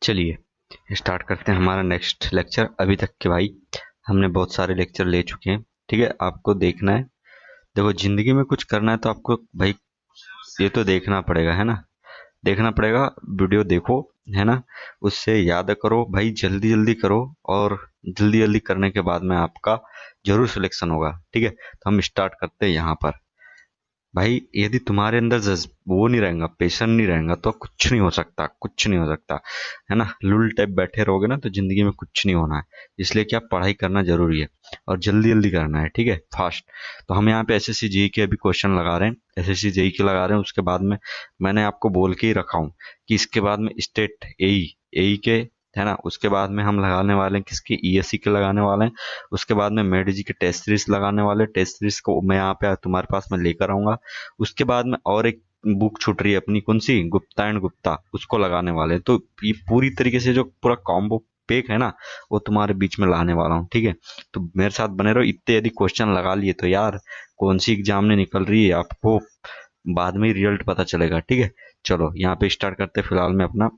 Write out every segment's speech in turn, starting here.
चलिए स्टार्ट करते हैं हमारा नेक्स्ट लेक्चर। अभी तक के भाई हमने बहुत सारे लेक्चर ले चुके हैं। ठीक है, आपको देखना है। देखो, जिंदगी में कुछ करना है तो आपको भाई ये तो देखना पड़ेगा, है ना। देखना पड़ेगा, वीडियो देखो, है ना। उससे याद करो भाई, जल्दी जल्दी करो। और जल्दी जल्दी करने के बाद में आपका जरूर सिलेक्शन होगा। ठीक है, तो हम स्टार्ट करते हैं यहाँ पर। भाई यदि तुम्हारे अंदर वो नहीं रहेगा, पेशन नहीं रहेगा, तो कुछ नहीं हो सकता, कुछ नहीं हो सकता, है ना। लुल टाइप बैठे रहोगे ना तो जिंदगी में कुछ नहीं होना है। इसलिए क्या, पढ़ाई करना जरूरी है और जल्दी जल्दी करना है। ठीक है, फास्ट। तो हम यहाँ पे एसएससी जेई के अभी क्वेश्चन लगा रहे हैं, एसएससी जेई के लगा रहे हैं। उसके बाद में मैंने आपको बोल के ही रखा हूँ कि इसके बाद में स्टेट एई एई के, है ना। उसके बाद में हम लगाने वाले हैं किसके, ईएससी के लगाने वाले हैं। उसके बाद में मेडी जी के टेस्ट सीरीज लगाने वाले, टेस्ट सीरीज को मैं यहाँ पे तुम्हारे पास में लेकर आऊंगा। उसके बाद में और एक बुक छूट रही है अपनी, कौन सी, गुप्ता एंड गुप्ता, उसको लगाने वाले हैं। तो ये पूरी तरीके से जो पूरा कॉम्बो पैक है ना, वो तुम्हारे बीच में लाने वाला हूँ। ठीक है, तो मेरे साथ बने रहो। इतने यदि क्वेश्चन लगा लिए तो यार कौन सी एग्जाम ने निकल रही है आपको बाद में रिजल्ट पता चलेगा। ठीक है, चलो यहाँ पे स्टार्ट करते हैं फिलहाल में अपना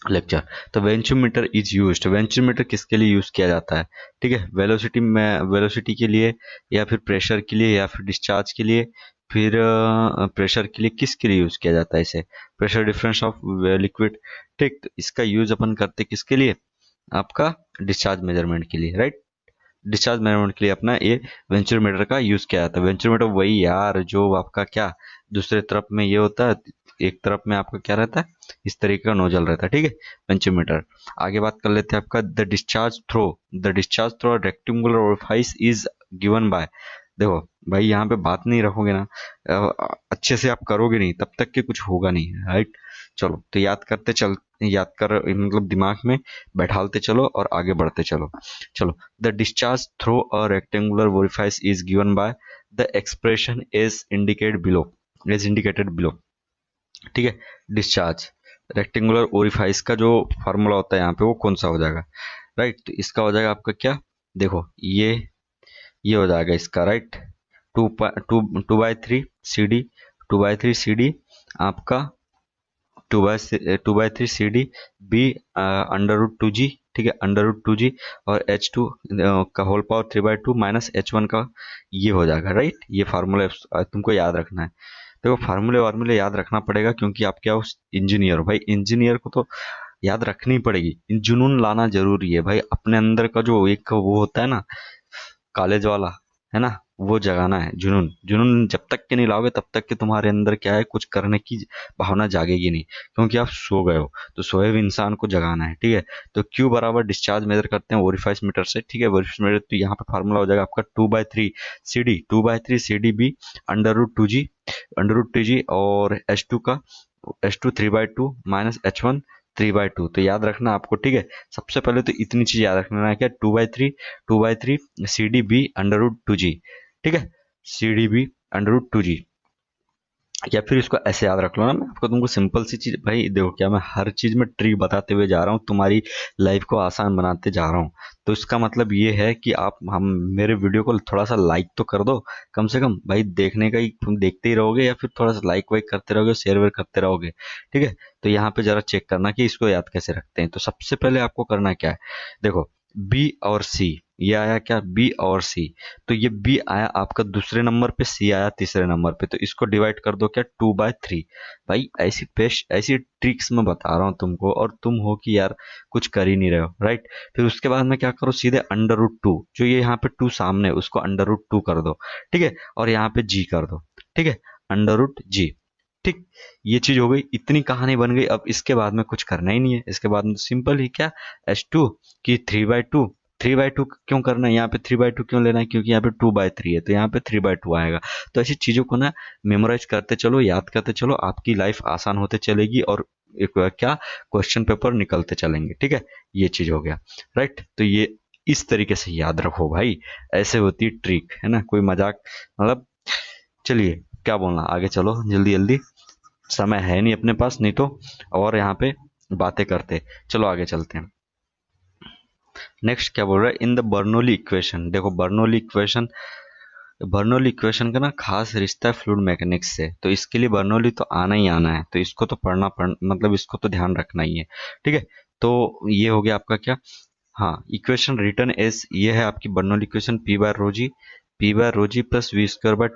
लेक्चर। तो वेंचुमीटर इज यूज्ड, वेंचुमीटर किसके लिए यूज किया जाता है। ठीक है, वेलोसिटी में, वेलोसिटी के लिए, या फिर प्रेशर के लिए, या फिर डिस्चार्ज के लिए, फिर प्रेशर के लिए, किसके लिए यूज किया जाता है इसे, प्रेशर डिफरेंस ऑफ लिक्विड। ठीक, तो इसका यूज अपन करते किसके लिए, आपका डिस्चार्ज मेजरमेंट के लिए, राइट। डिस्चार्ज मेजरमेंट के लिए अपना ये वेंचुरोमीटर का यूज किया जाता है। वेंचुरोमीटर वही यार जो आपका क्या, दूसरे तरफ में ये होता है, एक तरफ में आपका क्या रहता है, इस तरीके का नोजल रहता है। ठीक है, वेंचुरोमीटर। आगे बात कर लेते हैं आपका the discharge throw, the discharge throw rectangular orifice is given by. देखो भाई, यहाँ पे बात नहीं रखोगे ना, अच्छे से आप करोगे नहीं, तब तक के कुछ होगा नहीं, राइट। चलो तो याद करते चल, याद कर मतलब दिमाग में बैठालते चलो और आगे बढ़ते चलो। चलो, the discharge through a rectangular orifice is given by the expression is indicated below, is indicated below। ठीक है, डिस्चार्ज रेक्टेंगुलर ओरिफाइस का जो फॉर्मूला होता है यहाँ पे वो कौन सा हो जाएगा, राइट। तो इसका हो जाएगा आपका क्या, देखो ये हो जाएगा इसका, right. Two two two by three C D, two by three C D आपका, two by three C D B under root two G. ठीक है, अंडर रूट टू जी और एच टू का whole power three by two minus H one का, ये हो जाएगा, right. ये फार्मूला तुमको याद रखना है। देखो फार्मूले वार्मूले याद रखना पड़ेगा, क्योंकि आप क्या हो, इंजीनियर हो भाई। इंजीनियर को तो याद रखनी पड़ेगी, जुनून लाना जरूरी है भाई। अपने अंदर का जो एक वो होता है ना, कॉलेज वाला, है ना, वो जगाना है। जुनून, जुनून जब तक के नहीं लाओगे तब तक के तुम्हारे अंदर क्या है, कुछ करने की भावना जागेगी नहीं, क्योंकि आप सो गए हो। तो सोए हुए इंसान को जगाना है। ठीक है, तो क्यू बराबर डिस्चार्ज मेजर करते हैं ओरिफाइस मीटर से। ठीक है, ओरिफाइस मीटर, तो यहाँ पे फार्मूला हो जाएगा आपका two by three C D, two by three C D B under root two G, under root two G और एच टू का, H two three by two minus H one three by two. तो याद रखना आपको। ठीक है, सबसे पहले तो इतनी चीज याद रखना है, क्या, two by three C D B under root two G. ठीक है, C D B under root two G, या फिर इसको ऐसे याद रख लो ना। मैं आपको तुमको सिंपल सी चीज, भाई देखो क्या, मैं हर चीज में ट्रिक बताते हुए जा रहा हूँ, तुम्हारी लाइफ को आसान बनाते जा रहा हूँ। तो इसका मतलब ये है कि आप हम मेरे वीडियो को थोड़ा सा लाइक तो कर दो, कम से कम भाई। देखने का ही तुम देखते ही रहोगे या फिर थोड़ा सा लाइक वाइक करते रहोगे, शेयर वेयर करते रहोगे। ठीक है, तो यहाँ पे जरा चेक करना कि इसको याद कैसे रखते हैं। तो सबसे पहले आपको करना क्या है, देखो बी और सी, ये आया क्या, बी और सी। तो ये बी आया आपका दूसरे नंबर पे, सी आया तीसरे नंबर पे। तो इसको डिवाइड कर दो क्या, टू बाय थ्री। भाई ऐसी पेश ऐसी ट्रिक्स मैं बता रहा हूँ तुमको, और तुम हो कि यार कुछ कर ही नहीं रहे हो, राइट। फिर उसके बाद में क्या करो, सीधे अंडर रूट टू, जो ये यहाँ पे टू सामने है, उसको अंडर रूट टू कर दो। ठीक है, और यहाँ पे जी कर दो। ठीक है, अंडर रूट जी। ठीक, ये चीज हो गई, इतनी कहानी बन गई। अब इसके बाद में कुछ करना ही नहीं है। इसके बाद में सिंपल ही क्या, एच टू की three by to, three by to क्यों करना है यहाँ पे, थ्री बाई टू क्यों लेना है, क्योंकि यहाँ पे टू बाई थ्री है, तो यहाँ पे थ्री बाई टू आएगा। तो ऐसी चीजों को ना मेमोराइज करते चलो, याद करते चलो, आपकी लाइफ आसान होते चलेगी और एक क्या, क्वेश्चन पेपर निकलते चलेंगे। ठीक है, ये चीज हो गया, राइट। तो ये इस तरीके से याद रखो भाई, ऐसे होती ट्रिक, है ना, कोई मजाक मतलब। चलिए, क्या बोलना, आगे चलो जल्दी जल्दी, समय है नहीं अपने पास, नहीं तो और यहाँ पे बातें करते। चलो आगे चलते हैं। नेक्स्ट क्या बोल रहा है, इन द बर्नौली इक्वेशन। देखो बर्नौली इक्वेशन बर्नौली इक्वेशन का ना खास रिश्ता है फ्लूइड मैकेनिक्स से, तो इसके लिए बर्नौली तो आना ही आना है, तो इसको तो मतलब इसको तो ध्यान रखना ही है। ठीक है, तो ये हो गया आपका क्या, हाँ, इक्वेशन रिटर्न एज ये है आपकी Bernoulli equation, P by rho G plus V square by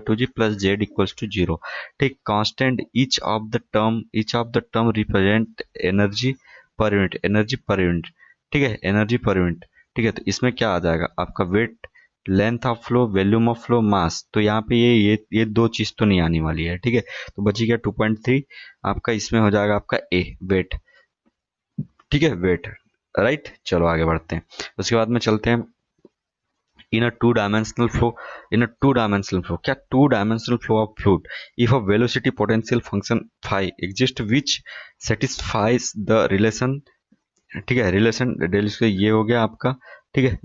two G plus Z equals to zero. ठीक, constant each of the term represent energy per unit. ठीक है, एनर्जी पर यूनिट। ठीक है, तो इसमें क्या आ जाएगा आपका, weight, length of flow, volume of flow, mass. तो यहाँ पे ये दो चीज तो नहीं आने वाली है। ठीक है, तो बची गया 2.3 आपका, इसमें हो जाएगा आपका ए, वेट। ठीक है, वेट, राइट। चलो आगे बढ़ते हैं, उसके बाद में चलते हैं in a two-dimensional flow क्या two-dimensional flow of fluid, if a velocity potential function phi exists which satisfies the relation। ठीक है, रिलेशन डेल स्क्वायर ये हो गया आपका। ठीक है,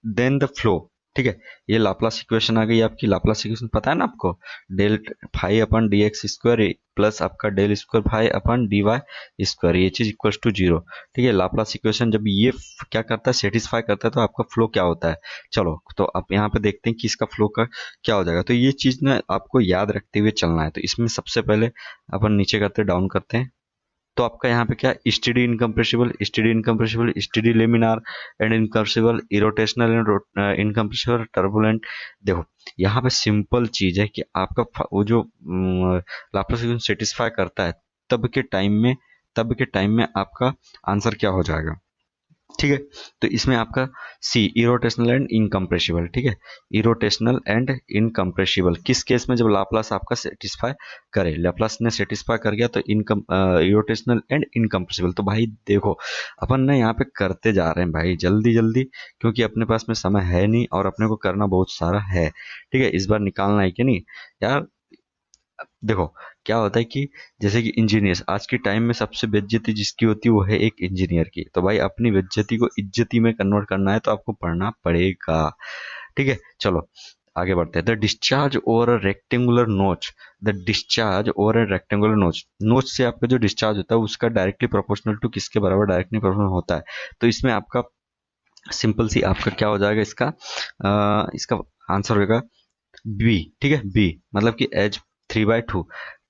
देन द फ्लो। ठीक है, ये लाप्लास इक्वेशन आ गई आपकी, लाप्लास इक्वेशन पता है ना आपको, डेल फाई अपन डी एक्स स्क्वायर प्लस आपका डेल स्क्वायर फाई अपन डी वाई स्क्वायर, ये चीज इक्वल्स टू जीरो। ठीक है, लाप्लास इक्वेशन जब ये क्या करता है, सेटिस्फाई करता है, तो आपका फ्लो क्या होता है। चलो, तो आप यहाँ पे देखते हैं कि इसका फ्लो का क्या हो जाएगा। तो ये चीज ना आपको याद रखते हुए चलना है। तो इसमें सबसे पहले अपन नीचे करते डाउन करते हैं, तो आपका यहाँ पे क्या, steady incompressible, steady laminar and incompressible, irrotational and incompressible, turbulent. देखो, यहाँ पे सिंपल चीज है कि आपका वो जो लाप्लास इक्वेशन सेटिस्फाई करता है, तब के टाइम में तब के टाइम में आपका आंसर क्या हो जाएगा। ठीक है, तो इसमें आपका सी, इरोटेशनल एंड इनकम्प्रेसिबल। ठीक है, इरोटेशनल एंड इनकम्प्रेसिबल किस केस में, जब लाप्लास आपका सेटिस्फाई करे, लाप्लास ने सेटिस्फाई कर गया, तो इरोटेशनल एंड इनकम्प्रेसिबल। तो भाई देखो, अपन ना यहाँ पे करते जा रहे हैं भाई जल्दी जल्दी, क्योंकि अपने पास में समय है नहीं और अपने को करना बहुत सारा है। ठीक है, इस बार निकालना है कि नहीं यार। देखो, क्या होता है कि जैसे कि इंजीनियर, आज के टाइम में सबसे बेइज्जती जिसकी होती है वो है एक इंजीनियर की। तो भाई अपनी बेइज्जती को इज्जती में कन्वर्ट करना है, तो आपको पढ़ना पड़ेगा। ठीक है, चलो आगे बढ़ते हैं। The discharge over a rectangular नोच, नोच से आपका जो डिस्चार्ज होता है उसका डायरेक्टली प्रोपोर्शनल टू किसके बराबर, डायरेक्टली प्रोपोर्शनल होता है। तो इसमें आपका सिंपल सी आपका क्या हो जाएगा, इसका आंसर होगा बी। ठीक है, बी मतलब कि एज 3/2।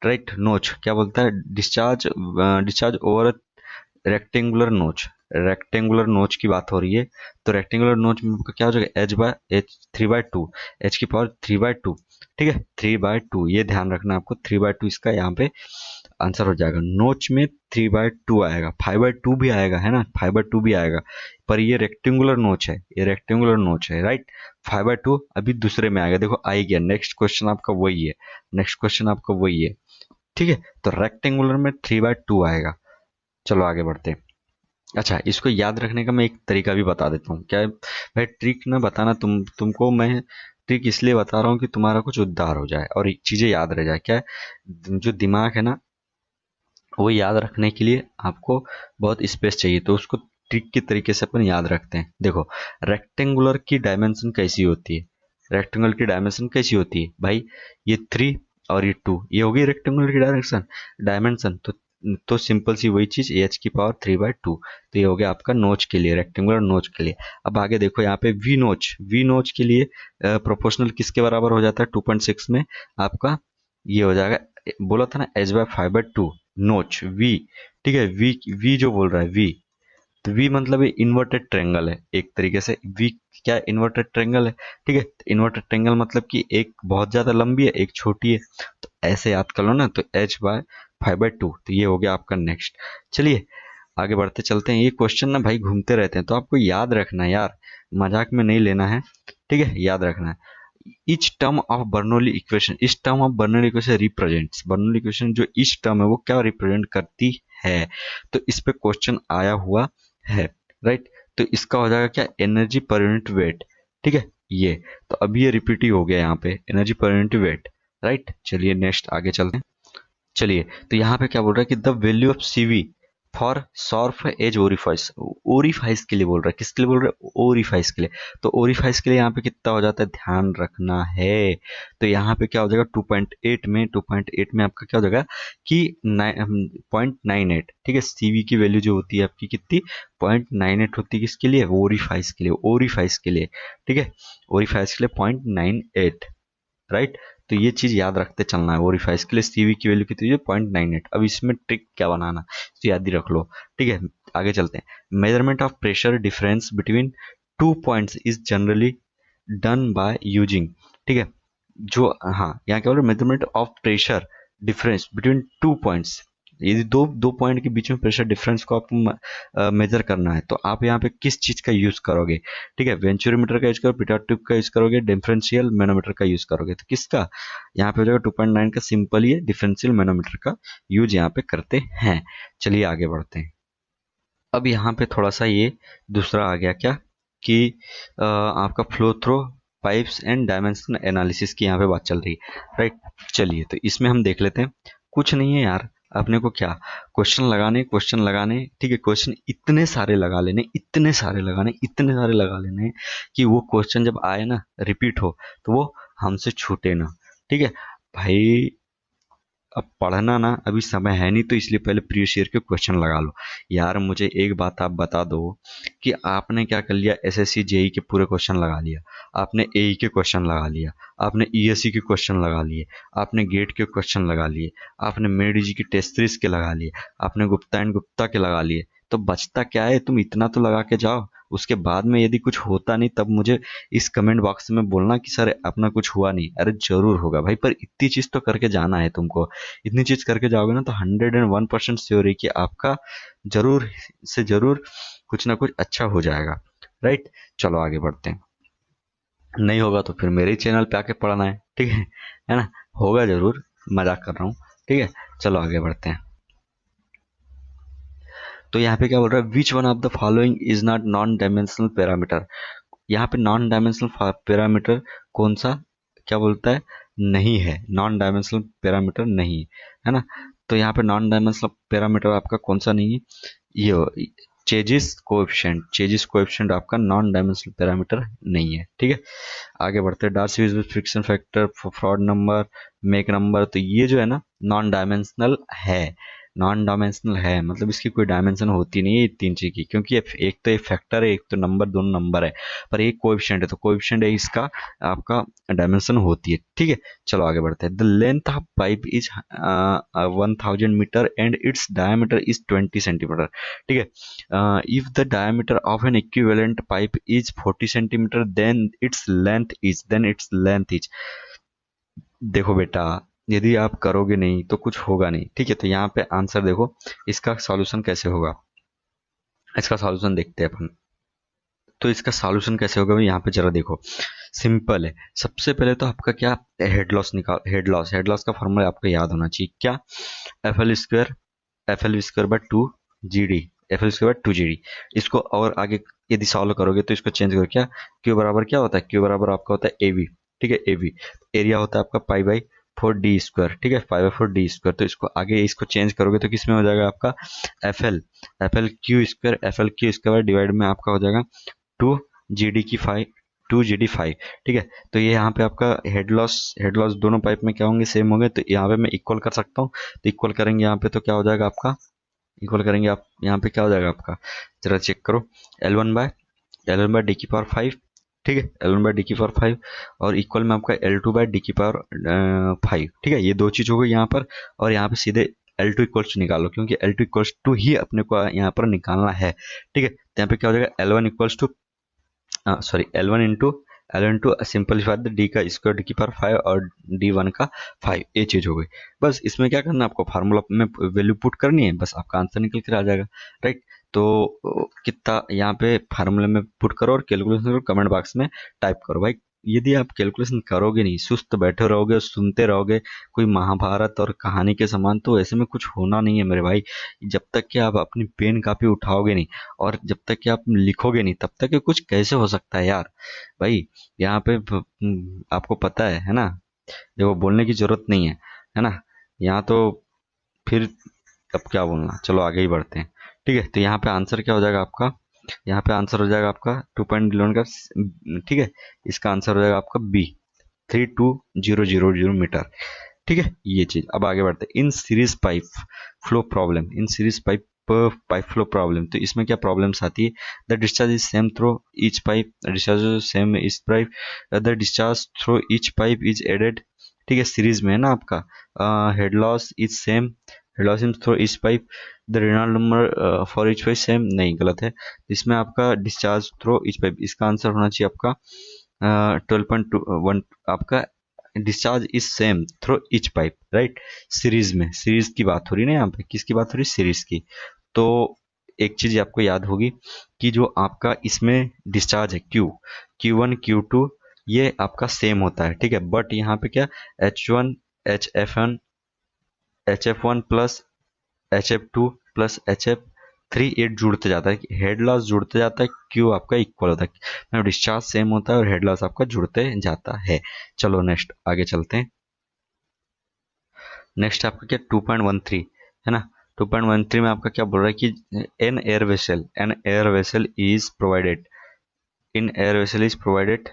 राइट, नोच क्या बोलता है, डिस्चार्ज ओवर रेक्टेंगुलर नोच की बात हो रही है। तो रेक्टेंगुलर नोच में क्या हो जाएगा, एच 3/2, एच की पावर 3/2। ठीक है, 3/2, ये ध्यान रखना आपको, 3/2 इसका यहाँ पे आंसर हो जाएगा। नोच में 3/2 आएगा, 5/2 भी आएगा, है ना, 5/2 भी आएगा, पर ये रेक्टेंगुलर नोच है, राइट। 5/2 अभी दूसरे में आएगा, देखो आ ही गया। नेक्स्ट क्वेश्चन आपका वही है। ठीक है, तो रेक्टेंगुलर में 3/2 आएगा। चलो आगे बढ़ते हैं। अच्छा, इसको याद रखने का मैं एक तरीका भी बता देता हूँ, क्या है भाई, ट्रिक ना बताना, तुमको मैं ट्रिक इसलिए बता रहा हूँ कि तुम्हारा कुछ उद्धार हो जाए और चीजें याद रह जाए। क्या है, जो दिमाग है ना, वो याद रखने के लिए आपको बहुत स्पेस चाहिए, तो उसको ट्रिक के तरीके से अपन याद रखते हैं। देखो, रेक्टेंगुलर की डायमेंशन कैसी होती है, भाई, ये 3 और ये 2, ये हो गई रेक्टेंगुलर की डायमेंशन। तो सिंपल सी वही चीज, एच की पावर 3/2। तो ये हो गया आपका नोच के लिए, रेक्टेंगुलर नोच के लिए। अब आगे देखो, यहाँ पे वी नोच के लिए प्रोपोर्शनल किसके बराबर हो जाता है, 2.6 में आपका ये हो जाएगा, बोला था ना, h/5/2 नोच वी। ठीक है, वी जो बोल रहा है, वी, तो वी मतलब ये इन्वर्टेड ट्रेंगल है एक तरीके से। वी क्या, इन्वर्टेड ट्रेंगल है। ठीक है, तो इन्वर्टेड ट्रेंगल मतलब कि एक बहुत ज्यादा लंबी है, एक छोटी है, तो ऐसे याद कर लो ना, तो h/5/2। तो ये हो गया आपका नेक्स्ट। चलिए आगे बढ़ते चलते हैं। ये क्वेश्चन ना भाई घूमते रहते हैं, तो आपको याद रखना है यार, मजाक में नहीं लेना है। ठीक है, याद रखना है। इस term of Bernoulli equation represents, Bernoulli equation जो इस टर्म है वो क्या रिप्रेजेंट करती है, तो इस पे क्वेश्चन आया हुआ है, राइट। तो इसका हो जाएगा क्या, एनर्जी पर यूनिट वेट। ठीक है, ये तो अभी ये रिपीट ही हो गया यहाँ पे, energy per unit weight, right. चलिए नेक्स्ट आगे चलते हैं। चलिए, तो यहाँ पे क्या बोल रहा है कि the value of CV, for sharp edge orifice, orifice के लिए बोल रहा है, किसके लिए बोल रहा है, ओरिफाइस के लिए। तो ओरिफाइस के लिए यहाँ पे कितना हो जाता है, ध्यान रखना है। तो यहाँ पे क्या हो जाएगा, 2.8 में आपका क्या हो जाएगा कि 0.98, ठीक है। सीवी की वैल्यू जो होती है आपकी कितनी, 0.98 होती है, किसके लिए, ओरिफाइस के लिए, ओरिफाइस के लिए, ठीक है। ओरिफाइस के लिए 0.98, राइट। तो ये चीज याद रखते चलना है, ओरिफाइस के लिए सीवी की वैल्यू कितनी है, 0.98। अब इसमें ट्रिक क्या बनाना, तो याद ही रख लो, ठीक है। आगे चलते हैं। Measurement of pressure difference between 2 points is generally done by using, ठीक है। जो, हाँ, यहाँ क्या बोल रहे, measurement of pressure difference between 2 points, यदि दो दो पॉइंट के बीच में प्रेशर डिफरेंस को आपको मेजर करना है, तो आप यहाँ पे किस चीज का यूज करोगे, ठीक है। वेंचुरीमीटर का यूज करो, पिटा ट्यूब का यूज करोगे, डिफरेंशियल मैनोमीटर का यूज करोगे। तो किसका, यहाँ पे हो जाएगा 2.9 का, सिंपल ये डिफरेंशियल मैनोमीटर का यूज यहाँ पे करते हैं। चलिए आगे बढ़ते हैं। अब यहाँ पे थोड़ा सा ये दूसरा आ गया क्या, कि आपका flow through pipes and dimension analysis की यहाँ पे बात चल रही है, राइट। चलिए तो इसमें हम देख लेते हैं। कुछ नहीं है यार, अपने को क्या, क्वेश्चन लगाने, ठीक है। क्वेश्चन इतने सारे लगा लेने, इतने सारे लगाने, इतने सारे लगा लेने कि वो क्वेश्चन जब आए ना, रिपीट हो, तो वो हमसे छूटे ना, ठीक है भाई। अब पढ़ना ना अभी समय है नहीं, तो इसलिए पहले प्रीवियस ईयर के क्वेश्चन लगा लो। यार मुझे एक बात आप बता दो कि आपने क्या कर लिया, एसएससी जेई के पूरे क्वेश्चन लगा लिया, आपने एई के क्वेश्चन लगा लिया, आपने ईएससी के क्वेश्चन लगा लिए, आपने गेट के क्वेश्चन लगा लिए, आपने मेडी जी की टेस्ट सीरीज के लगा लिए, आपने गुप्ता एंड गुप्ता के लगा लिए, तो बचता क्या है, तुम इतना तो लगा के जाओ। उसके बाद में यदि कुछ होता नहीं, तब मुझे इस कमेंट बॉक्स में बोलना कि सर अपना कुछ हुआ नहीं। अरे जरूर होगा भाई, पर इतनी चीज तो करके जाना है तुमको। इतनी चीज करके जाओगे ना, तो 101% श्योर है कि आपका जरूर से जरूर कुछ ना कुछ अच्छा हो जाएगा, राइट। चलो आगे बढ़ते हैं। नहीं होगा तो फिर मेरे ही चैनल पे आके पढ़ना है, ठीक है ना। होगा जरूर, मजाक कर रहा हूँ, ठीक है। चलो आगे बढ़ते हैं। तो यहाँ पे क्या बोल रहा है, which one of the following is not non dimensional parameter. यहाँ पे नॉन डायमेंशनल पैरामीटर कौन सा, क्या बोलता है, नहीं है, नॉन डायमेंशनल पैरामीटर नहीं है ना। तो यहाँ पे नॉन डायमेंशनल पैरामीटर आपका कौन सा नहीं है, ये चेजिस कोएफिशिएंट आपका नॉन डायमेंशनल पैरामीटर नहीं है, ठीक है। आगे बढ़ते हैं। Darcy friction factor, Froude number, Mach number, तो ये जो है ना नॉन डायमेंशनल है। नॉन डायमेंशनल है मतलब इसकी कोई डायमेंशन होती नहीं है तीन चीज की, क्योंकि एक तो एक फैक्टर है, एक तो नंबर, दोनों नंबर है, पर एक कोएफिशिएंट है, तो कोएफिशिएंट है इसका आपका डायमेंशन होती है, ठीक है। चलो आगे बढ़ते हैं। The length of pipe is 1000 metre and its diameter is 20 centimetre, ठीक है। If the diameter of an equivalent pipe is 40 centimetre, then its length is, देखो बेटा, यदि आप करोगे नहीं तो कुछ होगा नहीं, ठीक है। तो यहाँ पे आंसर देखो, इसका सॉल्यूशन कैसे होगा, इसका सॉल्यूशन देखते हैं अपन। तो इसका सॉल्यूशन कैसे होगा भाई, यहाँ पे जरा देखो, सिंपल है। सबसे पहले तो आपका क्या, हेड लॉस का फॉर्मूला आपको याद होना चाहिए, क्या, F L square by 2 G D, F L square by 2 G D. इसको और आगे यदि सॉल्व करोगे तो इसको चेंज करो, क्या, क्यू बराबर क्या होता है, क्यू बराबर आपका होता है ए वी, ठीक है। ए वी एरिया होता है आपका पाई/4 डी स्क्वायर, ठीक है, पाई/4 डी स्क्वायर। तो इसको आगे इसको चेंज करोगे तो किसमें हो जाएगा आपका, F L Q square divide में आपका हो जाएगा 2 जी डी 5, ठीक है। तो ये यहाँ पे आपका हेड लॉस दोनों पाइप में क्या होंगे, सेम होंगे, तो यहाँ पे मैं इक्वल कर सकता हूँ। तो इक्वल करेंगे यहाँ पे तो क्या हो जाएगा आपका, इक्वल करेंगे आप यहाँ पे क्या हो जाएगा आपका, जरा चेक करो, L1/D⁵, ठीक है, L1/D⁵, और इक्वल में आपका L2/D⁵5, ठीक है। ये दो चीज हो गई यहाँ पर, और यहाँ पे सीधे L2 इक्वल्स टू निकालो, क्योंकि L2 इक्वल्स टू ही अपने को यहाँ पर निकालना है, ठीक है। तो यहाँ पे क्या हो जाएगा, L1 equals to, sorry, L1 into simplify the D का स्क्वायर D⁵ और D1 का 5, ये चीज हो गई। बस इसमें क्या करना है, आपको फार्मूला में वैल्यू पुट करनी है, बस आपका आंसर निकल कर आ जाएगा, राइट। तो कितना यहाँ पे फार्मूले में पुट करो और कैलकुलेशन करो, कमेंट बॉक्स में टाइप करो भाई। यदि आप कैलकुलेशन करोगे नहीं, सुस्त बैठे रहोगे, सुनते रहोगे कोई महाभारत और कहानी के समान, तो ऐसे में कुछ होना नहीं है मेरे भाई। जब तक कि आप अपनी पेन कापी उठाओगे नहीं और जब तक कि आप लिखोगे नहीं, तब तक कि कुछ कैसे हो सकता है यार भाई। यहाँ पे आपको पता है ना, देखो बोलने की जरूरत नहीं है, है ना। यहाँ तो फिर अब क्या बोलना, चलो आगे ही बढ़ते हैं। ठीक है, तो यहाँ पे आंसर क्या हो जाएगा आपका, यहाँ पे आंसर हो जाएगा आपका 2.11 का, ठीक है, इसका आंसर हो जाएगा आपका बी, 32000 मीटर। ठीक है, ये चीज। अब आगे बढ़ते हैं, in series pipe flow problem, in series pipe pipe flow problem, तो इसमें क्या प्रॉब्लम्स आती है, the discharge is same through each pipe, discharge same इस pipe, the discharge through each pipe is added. ठीक है, सीरीज में है ना आपका, head loss is same, head loss in through each pipe, the Reynold number for each pipe same, नहीं गलत है, इसमें आपका डिस्चार्ज थ्रो ईच पाइप, इसका आंसर होना चाहिए आपका 12.1, आपका discharge is same through each pipe, right. Series में, सीरीज की बात हो रही है ना, यहाँ पे किसकी बात हो रही है, सीरीज की। तो एक चीज आपको याद होगी कि जो आपका इसमें डिस्चार्ज है Q1 Q2 ये आपका सेम होता है, ठीक है, बट यहाँ पे क्या, H1 HF1 plus HF2 plus HF3 ये जुड़ते जाता है, हेड लॉस जुड़ते जाता है, क्यू आपका इक्वल होता है, मतलब डिस्चार्ज सेम होता है और हेड लॉस आपका जुड़ते जाता है। चलो नेक्स्ट आगे चलते हैं। नेक्स्ट आपका क्या 2.13 है ना, 2.13 में आपका क्या बोल रहा है कि an air vessel is provided, in air vessel is provided.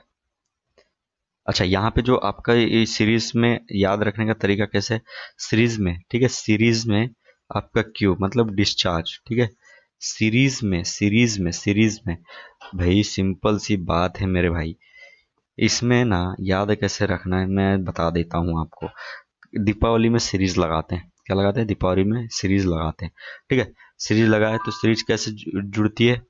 अच्छा, यहाँ पे जो आपका इस सीरीज में याद रखने का तरीका कैसे है, सीरीज में, ठीक है, सीरीज में आपका क्यू मतलब डिस्चार्ज, ठीक है, सीरीज में भाई सिंपल सी बात है मेरे भाई, इसमें ना याद कैसे रखना है मैं बता देता हूँ आपको। दीपावली में सीरीज लगाते हैं, क्या लगाते हैं, दीपावली में सीरीज लगाते हैं, ठीक है, सीरीज लगाए तो सीरीज कैसे जुड़ती है,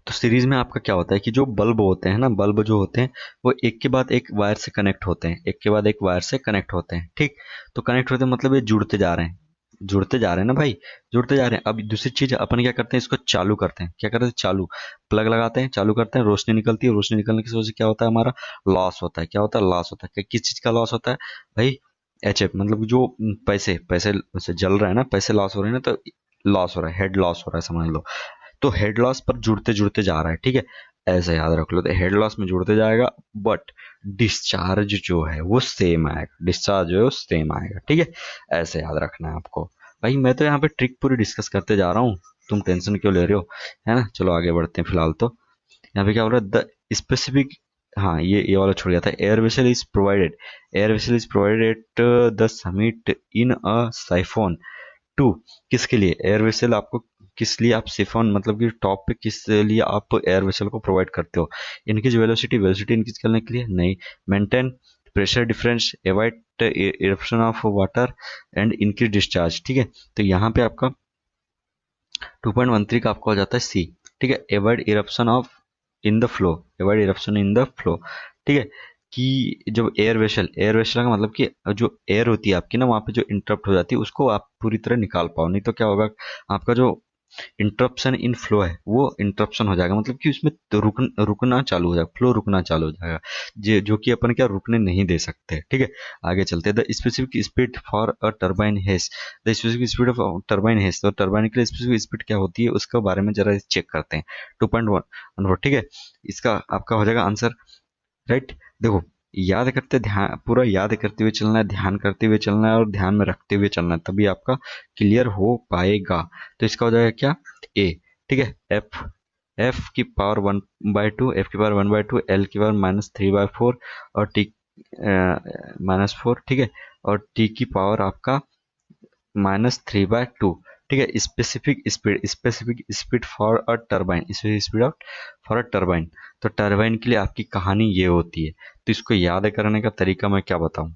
तो सीरीज में आपका क्या होता है कि जो बल्ब होते हैं ना, बल्ब जो होते हैं वो एक के बाद एक वायर से कनेक्ट होते हैं, एक के बाद एक वायर से कनेक्ट होते हैं, ठीक, तो कनेक्ट होते हैं मतलब ये जुड़ते जा रहे हैं, जुड़ते जा रहे हैं ना भाई, जुड़ते जा रहे हैं। अब दूसरी चीज अपन क्या करते हैं, इसको चालू करते हैं, क्या करते हैं, चालू, प्लग लगाते हैं, चालू करते हैं, रोशनी निकलती है, रोशनी निकलने की वजह से क्या होता है, हमारा लॉस होता है, क्या होता है, लॉस होता है, किस चीज का लॉस होता है भाई, एच मतलब जो पैसे पैसे से जल रहे हैं ना, पैसे लॉस हो रहे हैं ना, तो लॉस हो रहा है, हेड लॉस हो रहा है समझ लो, तो हेड लॉस पर जुड़ते जुड़ते जा रहा है, ठीक है, ऐसे याद रख लो, तो हेड लॉस में जुड़ते जाएगा, बट डिस्चार्ज जो है वो सेम आएगा, डिस्चार्ज जो है वो सेम आएगा, ठीक है, ऐसे याद रखना है आपको। भाई मैं तो यहाँ पे ट्रिक पूरी डिस्कस करते जा रहा हूँ, तुम टेंशन क्यों ले रहे हो, है ना। चलो आगे बढ़ते हैं, फिलहाल तो यहाँ पे क्या बोल रहा है, द स्पेसिफिक, हाँ ये वाला छूट गया था, air vessel is provided, air vessel is provided at the summit in a siphon to, किसके लिए एयर वेसल आपको, किस लिए आप सिफॉन मतलब कि टॉप पे किस लिए आप एयर वेसल को प्रोवाइड करते हो, इनकी वेलोसिटी, वेलोसिटी इंक्रीज करने के लिए नहीं, maintain pressure difference, avoid eruption of water and increase discharge, ठीक है, तो यहाँ पे आपका 2.13 का आपका हो जाता है सी, ठीक है, avoid eruption of in the flow, avoid eruption in the flow, ठीक है, कि जब एयर वेसल का मतलब कि जो एयर होती है आपकी ना, वहां पे जो इंटरप्ट हो जाती है उसको आप पूरी तरह निकाल पाओ, नहीं तो क्या होगा, आपका जो इंटरप्शन इन फ्लो है वो इंटरप्शन हो जाएगा, मतलब कि उसमें तो रुकना चालू हो जाएगा, फ्लो रुकना चालू हो जाएगा, जो कि अपन क्या रुकने नहीं दे सकते, ठीक है। आगे चलते हैं, the specific speed for a turbine has, the specific speed of turbine has, तो टरबाइन के लिए स्पेसिफिक स्पीड क्या होती है उसके बारे में जरा चेक करते हैं, 2.1, ठीक है, इसका आपका हो जाएगा आंसर, राइट। देखो, याद करते, ध्यान पूरा याद करते हुए चलना है, ध्यान करते हुए चलना है और ध्यान में रखते हुए चलना है, तभी आपका क्लियर हो पाएगा। तो इसका हो जाएगा क्या, ए, ठीक है, एफ की पावर 1/2, एफ की पावर 1/2, एल की पावर -3/4 और टी -4, ठीक है, और टी की पावर आपका -3/2, ठीक है, specific speed for a turbine, specific speed of for a turbine, तो टरबाइन के लिए आपकी कहानी ये होती है, तो इसको याद करने का तरीका मैं क्या बताऊं,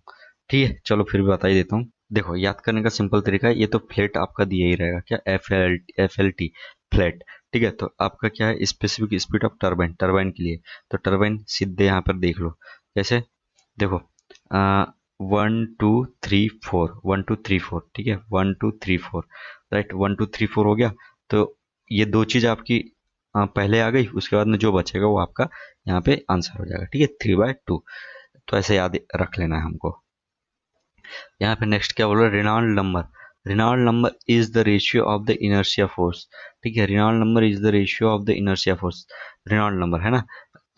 ठीक है, चलो फिर भी बता ही देता हूँ। देखो, याद करने का सिंपल तरीका है, ये तो फ्लैट आपका दिया ही रहेगा, क्या एफ एल टी फ्लैट, ठीक है, तो आपका क्या है, specific speed of turbine, turbine के लिए, तो टरबाइन सीधे यहाँ पर देख लो कैसे, देखो 1 2 3 4, 1 2 3 4, ठीक है, 1 2 3 4, राइट, 1 2 3 4 हो गया, तो ये दो चीज आपकी पहले आ गई, उसके बाद में जो बचेगा वो आपका यहाँ पे आंसर हो जाएगा, ठीक है, 3/2, तो ऐसे याद रख लेना है हमको। यहाँ पे नेक्स्ट क्या बोल रहा है, Reynold number, Reynold number is the ratio of the inertia force, ठीक है, Reynold number is the ratio of the inertia force, Reynold number है ना,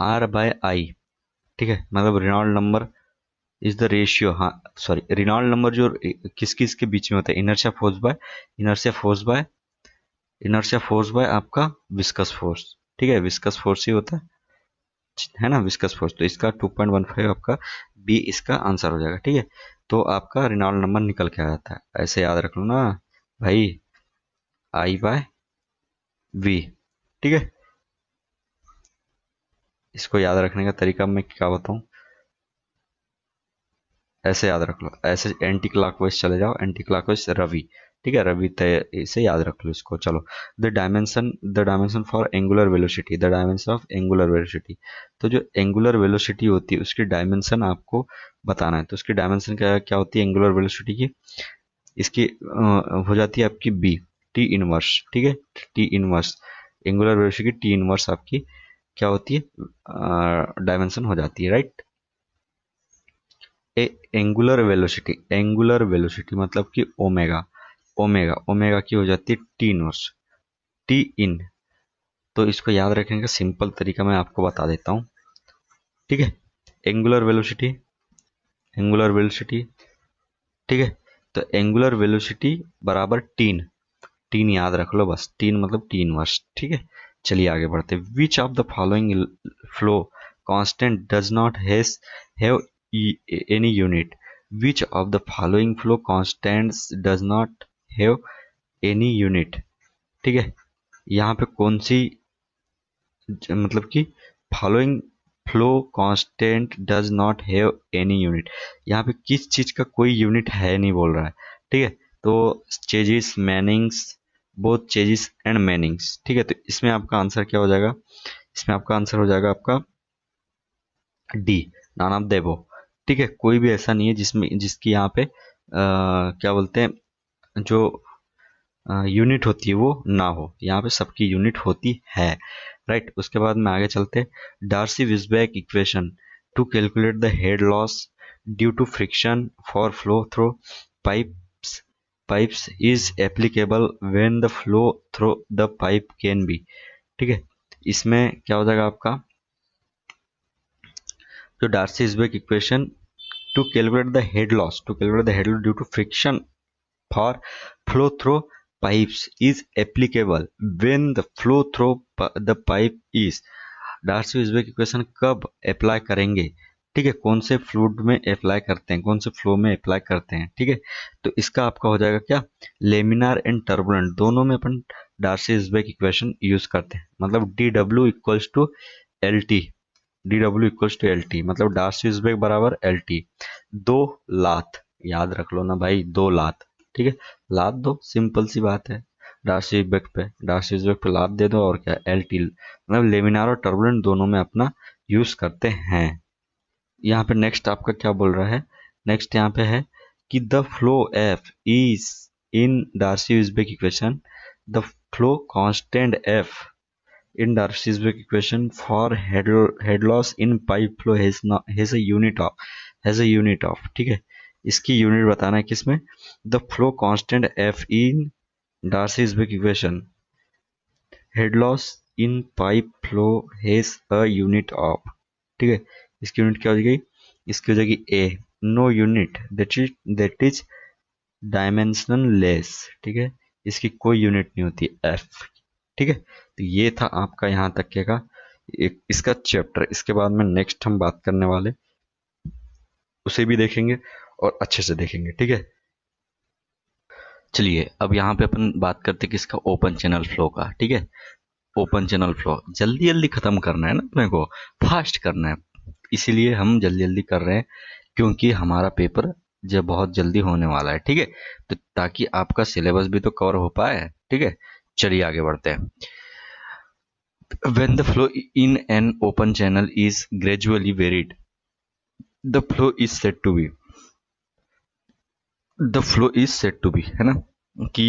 R/I, ठीक है, मतलब Reynold number is the ratio, हाँ सॉरी, रिनॉल्ड नंबर जो किस किस के बीच में होता है, inertia force by inertia force by आपका विस्कस फोर्स, ठीक है, विस्कस फोर्स ही होता है ना, विस्कस फोर्स। तो इसका 2.15 आपका बी इसका आंसर हो जाएगा, ठीक है। तो आपका रेनॉल्ड नंबर निकल के आ जाता है, ऐसे याद रख लो ना भाई, आई बाय वी, ठीक है। इसको याद रखने का तरीका मैं क्या बताऊं, ऐसे याद रख लो, ऐसे एंटी क्लॉकवाइज चले जाओ, एंटी क्लॉकवाइज रवि, ठीक है, रवि तय इसे याद रख लो इसको। चलो, the dimension for angular velocity, the dimension of angular velocity. तो जो एंगुलर वेलोसिटी होती है उसकी डायमेंशन आपको बताना है। तो उसकी डायमेंशन क्या क्या होती है एंगुलर वेलोसिटी की, इसकी हो जाती है आपकी बी, टी इनवर्स, ठीक है, T inverse, angular velocity T inverse आपकी क्या होती है, डायमेंशन हो जाती है, राइट। एंगुलर वेलोसिटी मतलब कि ओमेगा, ओमेगा ओमेगा की हो जाती है टी इनवर्स, टी इन। तो इसको याद रखने का सिंपल तरीका मैं आपको बता देता हूँ, ठीक है। एंगुलर वेलोसिटी, एंगुलर वेलोसिटी, ठीक है। तो एंगुलर वेलोसिटी बराबर टीन, टीन याद रख लो बस, टीन मतलब टी इनवर्स, ठीक है। चलिए आगे बढ़ते हैं। Which of the following flow constant does not have any unit, which of the following flow constants does not have any unit, ठीक है। यहाँ पे कौन सी मतलब कि following flow constant does not have any unit, यहाँ पे किस चीज का कोई यूनिट है नहीं बोल रहा है, ठीक है। तो chassis Manning's, both chassis and Manning's, ठीक है। तो इसमें आपका आंसर क्या हो जाएगा, इसमें आपका आंसर हो जाएगा आपका D, none of the above, ठीक है। कोई भी ऐसा नहीं है जिसमें जिसकी यहाँ पे क्या बोलते हैं जो यूनिट होती है वो ना हो, यहाँ पे सबकी यूनिट होती है, राइट। उसके बाद में आगे चलते, Darcy Weisbach equation to calculate the head loss due to friction for flow through pipes pipes is applicable when the flow through the pipe can be, ठीक है। इसमें क्या हो जाएगा आपका, जो Darcy Weisbach equation to calculate the head loss, to calculate the head loss due to friction for flow through pipes is applicable when the flow through the pipe is, Darcy Weisbach equation कब apply करेंगे, ठीक है, कौन से fluid में apply करते हैं, कौन से फ्लो में अप्लाई करते हैं, ठीक है। तो इसका आपका हो जाएगा क्या, लेमिनार एंड टर्बुलेंट दोनों में अपन डार्सी विस्बेक इक्वेशन यूज करते हैं, मतलब D W equals to L T, D W equals to L T मतलब डार्सी विस्बेक बराबर एल टी, दो लात, याद रख लो ना भाई, दो लात, ठीक है, लात दो, सिंपल सी बात है, डार्सी वेक पे लात दे दो, और क्या, एल टी मतलब लेमिनार और टर्बुलेंट दोनों में अपना यूज करते हैं। यहाँ पे नेक्स्ट आपका क्या बोल रहा है, नेक्स्ट यहाँ पे है कि the flow F is in Darcy Weisbach equation, the flow constant F in Darcy-Weisbach equation for head loss in pipe flow has a unit of, ठीक है। इसकी यूनिट बताना है किसमें, the flow constant F in Darcy-Weisbach equation, head loss in pipe flow has a unit of, ठीक है। इसकी unit क्या हो जाएगी, इसकी हो जाएगी a, no unit that is dimensionless, ठीक है, इसकी कोई यूनिट नहीं होती एफ, ठीक है। तो ये था आपका यहाँ तक के का इसका चैप्टर। इसके बाद में नेक्स्ट हम बात करने वाले उसे भी देखेंगे और अच्छे से देखेंगे, ठीक है। चलिए अब यहाँ पे अपन बात करते हैं किसका, ओपन चैनल फ्लो का, ठीक है। ओपन चैनल फ्लो जल्दी जल्दी खत्म करना है ना तुम्हें को, फास्ट करना है, इसीलिए हम जल्दी जल्दी कर रहे हैं, क्योंकि हमारा पेपर जब बहुत जल्दी होने वाला है, ठीक है। तो ताकि आपका सिलेबस भी तो कवर हो पाए, ठीक है। चलिए आगे बढ़ते हैं। When the flow in an open channel is gradually varied, the flow is said to be, the flow is said to be, है ना, कि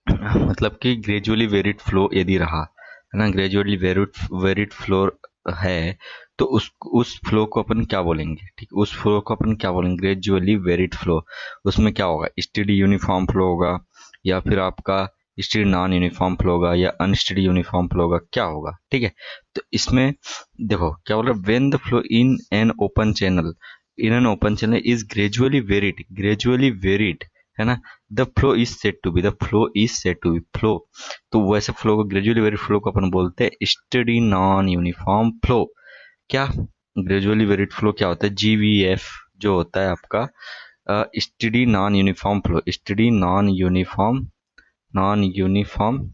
मतलब कि ग्रेजुअली वेरिड फ्लो यदि रहा है ना, ग्रेजुअली वेरिड फ्लो है, तो उस फ्लो को अपन क्या बोलेंगे, ठीक, उस फ्लो को अपन क्या बोलेंगे, ग्रेजुअली वेरिड फ्लो। उसमें क्या होगा, स्टेडी यूनिफॉर्म फ्लो होगा, या फिर आपका स्टेडी नॉन यूनिफॉर्म फ्लो होगा, या अनस्टेडी यूनिफॉर्म फ्लो होगा, क्या होगा, ठीक है। तो इसमें देखो क्या बोल रहा है, when the flow in an open channel is gradually varied, gradually varied, है ना। The flow is said to be, the flow is said to be flow. तो वैसे फ्लो को, ग्रेजुअली वेरिड फ्लो को अपन बोलते हैं स्टेडी नॉन यूनिफॉर्म फ्लो। क्या gradually varied flow क्या होता है? GVF जो होता है आपका steady non uniform flow, steady non uniform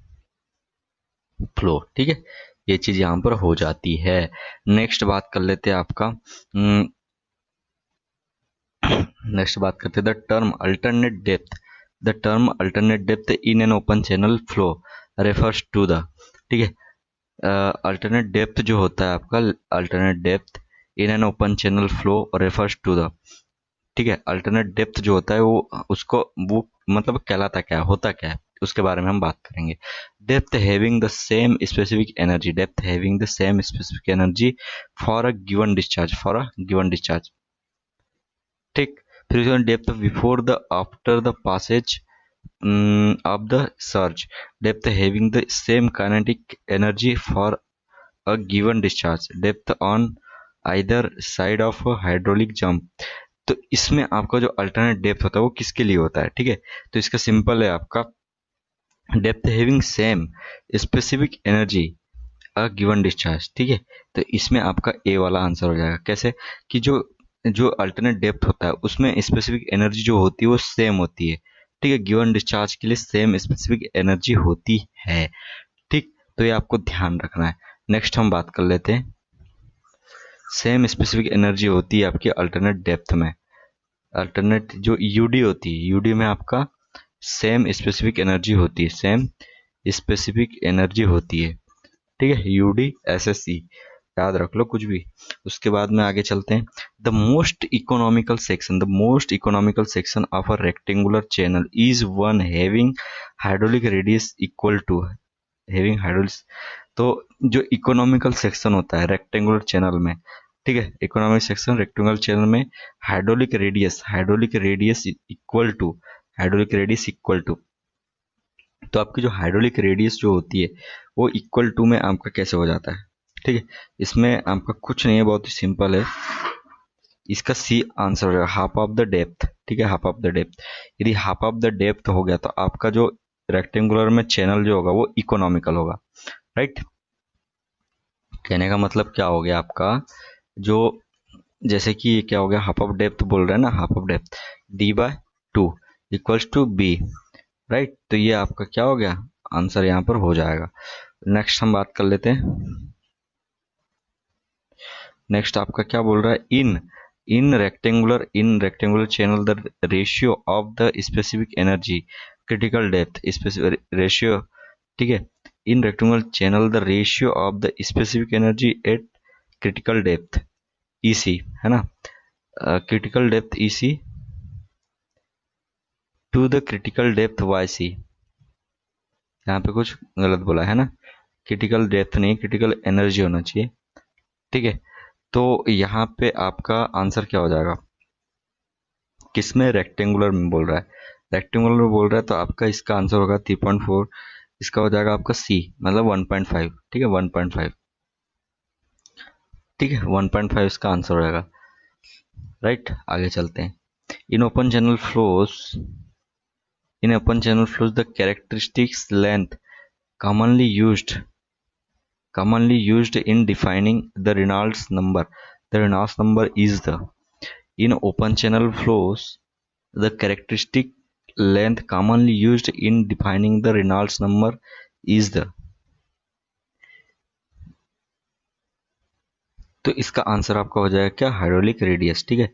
flow, ठीक है। ये चीज यहाँ पर हो जाती है। नेक्स्ट बात कर लेते हैं आपका, नेक्स्ट बात करते हैं the term alternate depth. The term alternate depth in an open channel flow refers to the, ठीक है। अल्टरनेट डेप्थ जो होता है आपका, alternate depth in an open channel flow refers to the, ठीक है। अल्टरनेट डेप्थ जो होता है वो उसको, वो मतलब कहलाता क्या है, होता क्या है, उसके बारे में हम बात करेंगे। Depth having the same specific energy, depth having the same specific energy for a given discharge, for a given discharge, ठीक। फिर depth before the after the passage of the surge, depth having the same kinetic energy for a given discharge, depth on either side of a hydraulic jump। तो इसमें आपका जो alternate depth होता है वो किसके लिए होता है, ठीक है। तो इसका सिंपल है आपका, depth having same specific energy a given discharge, ठीक है। तो इसमें आपका ए वाला आंसर हो जाएगा। कैसे कि जो जो अल्टरनेट डेप्थ होता है उसमें स्पेसिफिक एनर्जी जो होती है वो सेम होती है, ठीक है। गिवन डिस्चार्ज के लिए सेम स्पेसिफिक एनर्जी होती है, ठीक। तो ये आपको ध्यान रखना है। नेक्स्ट हम बात कर लेते हैं, सेम स्पेसिफिक एनर्जी होती है आपकी अल्टरनेट डेप्थ में। अल्टरनेट जो यूडी होती है, यूडी में आपका सेम स्पेसिफिक एनर्जी होती है, सेम स्पेसिफिक एनर्जी होती है, ठीक है। यूडी SSE याद रख लो कुछ भी। उसके बाद में आगे चलते हैं, the most economical section, the most economical section of a rectangular channel is one having hydraulic radius equal to, having hydraulic. तो जो इकोनॉमिकल सेक्शन होता है रेक्टेंगुलर चैनल में, ठीक है, इकोनॉमिक सेक्शन रेक्टेंगुलर चैनल में hydraulic radius equal to, hydraulic radius equal to. तो आपकी जो हाइड्रोलिक रेडियस जो होती है वो इक्वल टू में आपका कैसे हो जाता है, ठीक है। इसमें आपका कुछ नहीं है, बहुत ही सिंपल है। इसका सी आंसर हो जाएगा हाफ ऑफ द डेप्थ, ठीक है, हाफ ऑफ द डेप्थ। यदि हाफ ऑफ द डेप्थ हो गया तो आपका जो रेक्टेंगुलर में चैनल जो होगा वो इकोनॉमिकल होगा, राइट। कहने का मतलब क्या हो गया आपका, जो जैसे कि ये क्या हो गया, हाफ ऑफ डेप्थ बोल रहे हैं ना, half of depth D/2 equals to B, right. तो ये आपका क्या हो गया, आंसर यहाँ पर हो जाएगा। नेक्स्ट हम बात कर लेते हैं, नेक्स्ट आपका क्या बोल रहा है, in rectangular channel the ratio of the specific energy critical depth, specific ratio, ठीक है। In rectangular channel the ratio of the specific energy at critical depth EC, है ना, critical depth EC to the critical depth YC। यहाँ पे कुछ गलत बोला है ना, क्रिटिकल डेप्थ नहीं, क्रिटिकल एनर्जी होना चाहिए, ठीक है। तो यहाँ पे आपका आंसर क्या हो जाएगा, किसमें, रेक्टेंगुलर में बोल रहा है, रेक्टेंगुलर में बोल रहा है तो आपका इसका आंसर होगा 3.4, इसका हो जाएगा आपका C, मतलब 1.5, ठीक है, 1.5, ठीक है, 1.5 इसका आंसर हो जाएगा, राइट। आगे चलते हैं, in open channel flows, in open channel flows the characteristics length commonly used in defining the Reynolds number, the Reynolds number is the, in open channel flows the characteristic length commonly used in defining the Reynolds number is the। तो इसका answer आपका हो जाएगा क्या, hydraulic radius, ठीक है।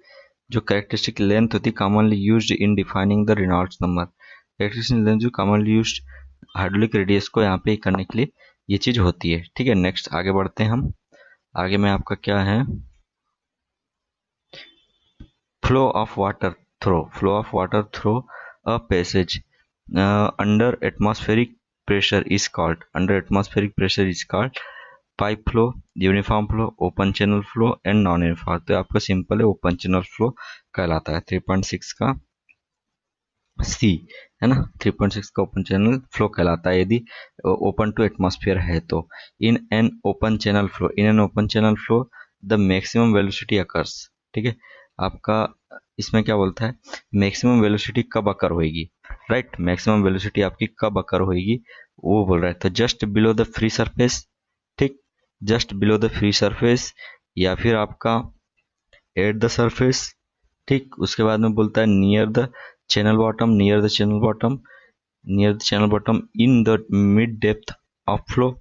जो characteristic length होती है commonly used in defining the Reynolds number, characteristic length जो कॉमनली यूज्ड हाइड्रोलिक रेडियस को यहाँ पे करने के लिए ये चीज होती है, ठीक है। नेक्स्ट आगे बढ़ते हैं हम, आगे में आपका क्या है, flow of water through a passage under atmospheric pressure is called pipe flow, uniform flow, open channel flow and non uniform. तो आपका सिंपल है, ओपन चैनल फ्लो कहलाता है। 3.6 का C, है ना, 3.6 का ओपन चैनल फ्लो कहलाता है यदि ओपन टू एटमॉस्फेयर है तो। इन an open channel flow the maximum velocity occurs, ठीक है, आपका इसमें क्या बोलता है, मैक्सिमम वेलोसिटी कब अकर होगी, राइट, मैक्सिमम वेलोसिटी आपकी कब अकर होगी वो बोल रहा है। तो just below the free surface, ठीक, just below the free surface, या फिर आपका एट द सरफेस, ठीक। उसके बाद में बोलता है near the channel bottom, near the channel bottom, near the channel bottom in the mid depth of flow.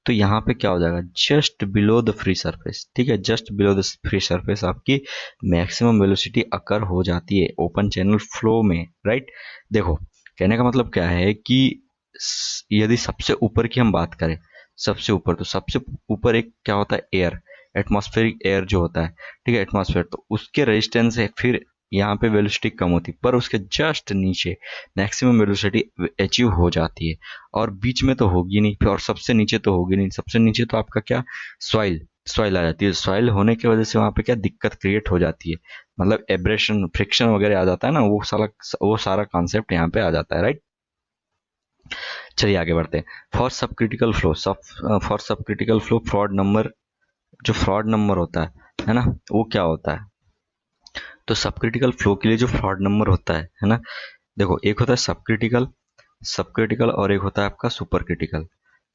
तो यहाँ पे क्या हो जाएगा, just below the free surface, ठीक है, just below the free surface आपकी मैक्सिमम वेलोसिटी अकर हो जाती है ओपन चैनल फ्लो में, राइट। देखो कहने का मतलब क्या है कि यदि सबसे ऊपर की हम बात करें, सबसे ऊपर, तो सबसे ऊपर एक क्या होता है, एयर, एटमॉस्फेरिक एयर जो होता है, ठीक है, एटमॉस्फेयर, तो उसके रेजिस्टेंस से फिर यहाँ पे वेलोसिटी कम होती है, पर उसके जस्ट नीचे मैक्सिमम वेलोसिटी अचीव हो जाती है, और बीच में तो होगी नहीं, फिर और सबसे नीचे तो होगी नहीं, सबसे नीचे तो आपका क्या, सॉइल, सॉइल आ जाती है, सॉइल होने की वजह से वहां पे क्या दिक्कत क्रिएट हो जाती है, मतलब एब्रेशन, फ्रिक्शन वगैरह आ जाता है ना, वो सारा कॉन्सेप्ट यहाँ पे आ जाता है, राइट। चलिए आगे बढ़ते हैं। फॉर सब क्रिटिकल फ्लो, फॉर सब क्रिटिकल फ्लो फ्रॉड नंबर, जो फ्रॉड नंबर होता है ना, वो क्या होता है, तो सब क्रिटिकल फ्लो के लिए जो फ्रॉड नंबर होता है ना, देखो एक होता है सब क्रिटिकल, सब क्रिटिकल, और एक होता है आपका सुपर क्रिटिकल,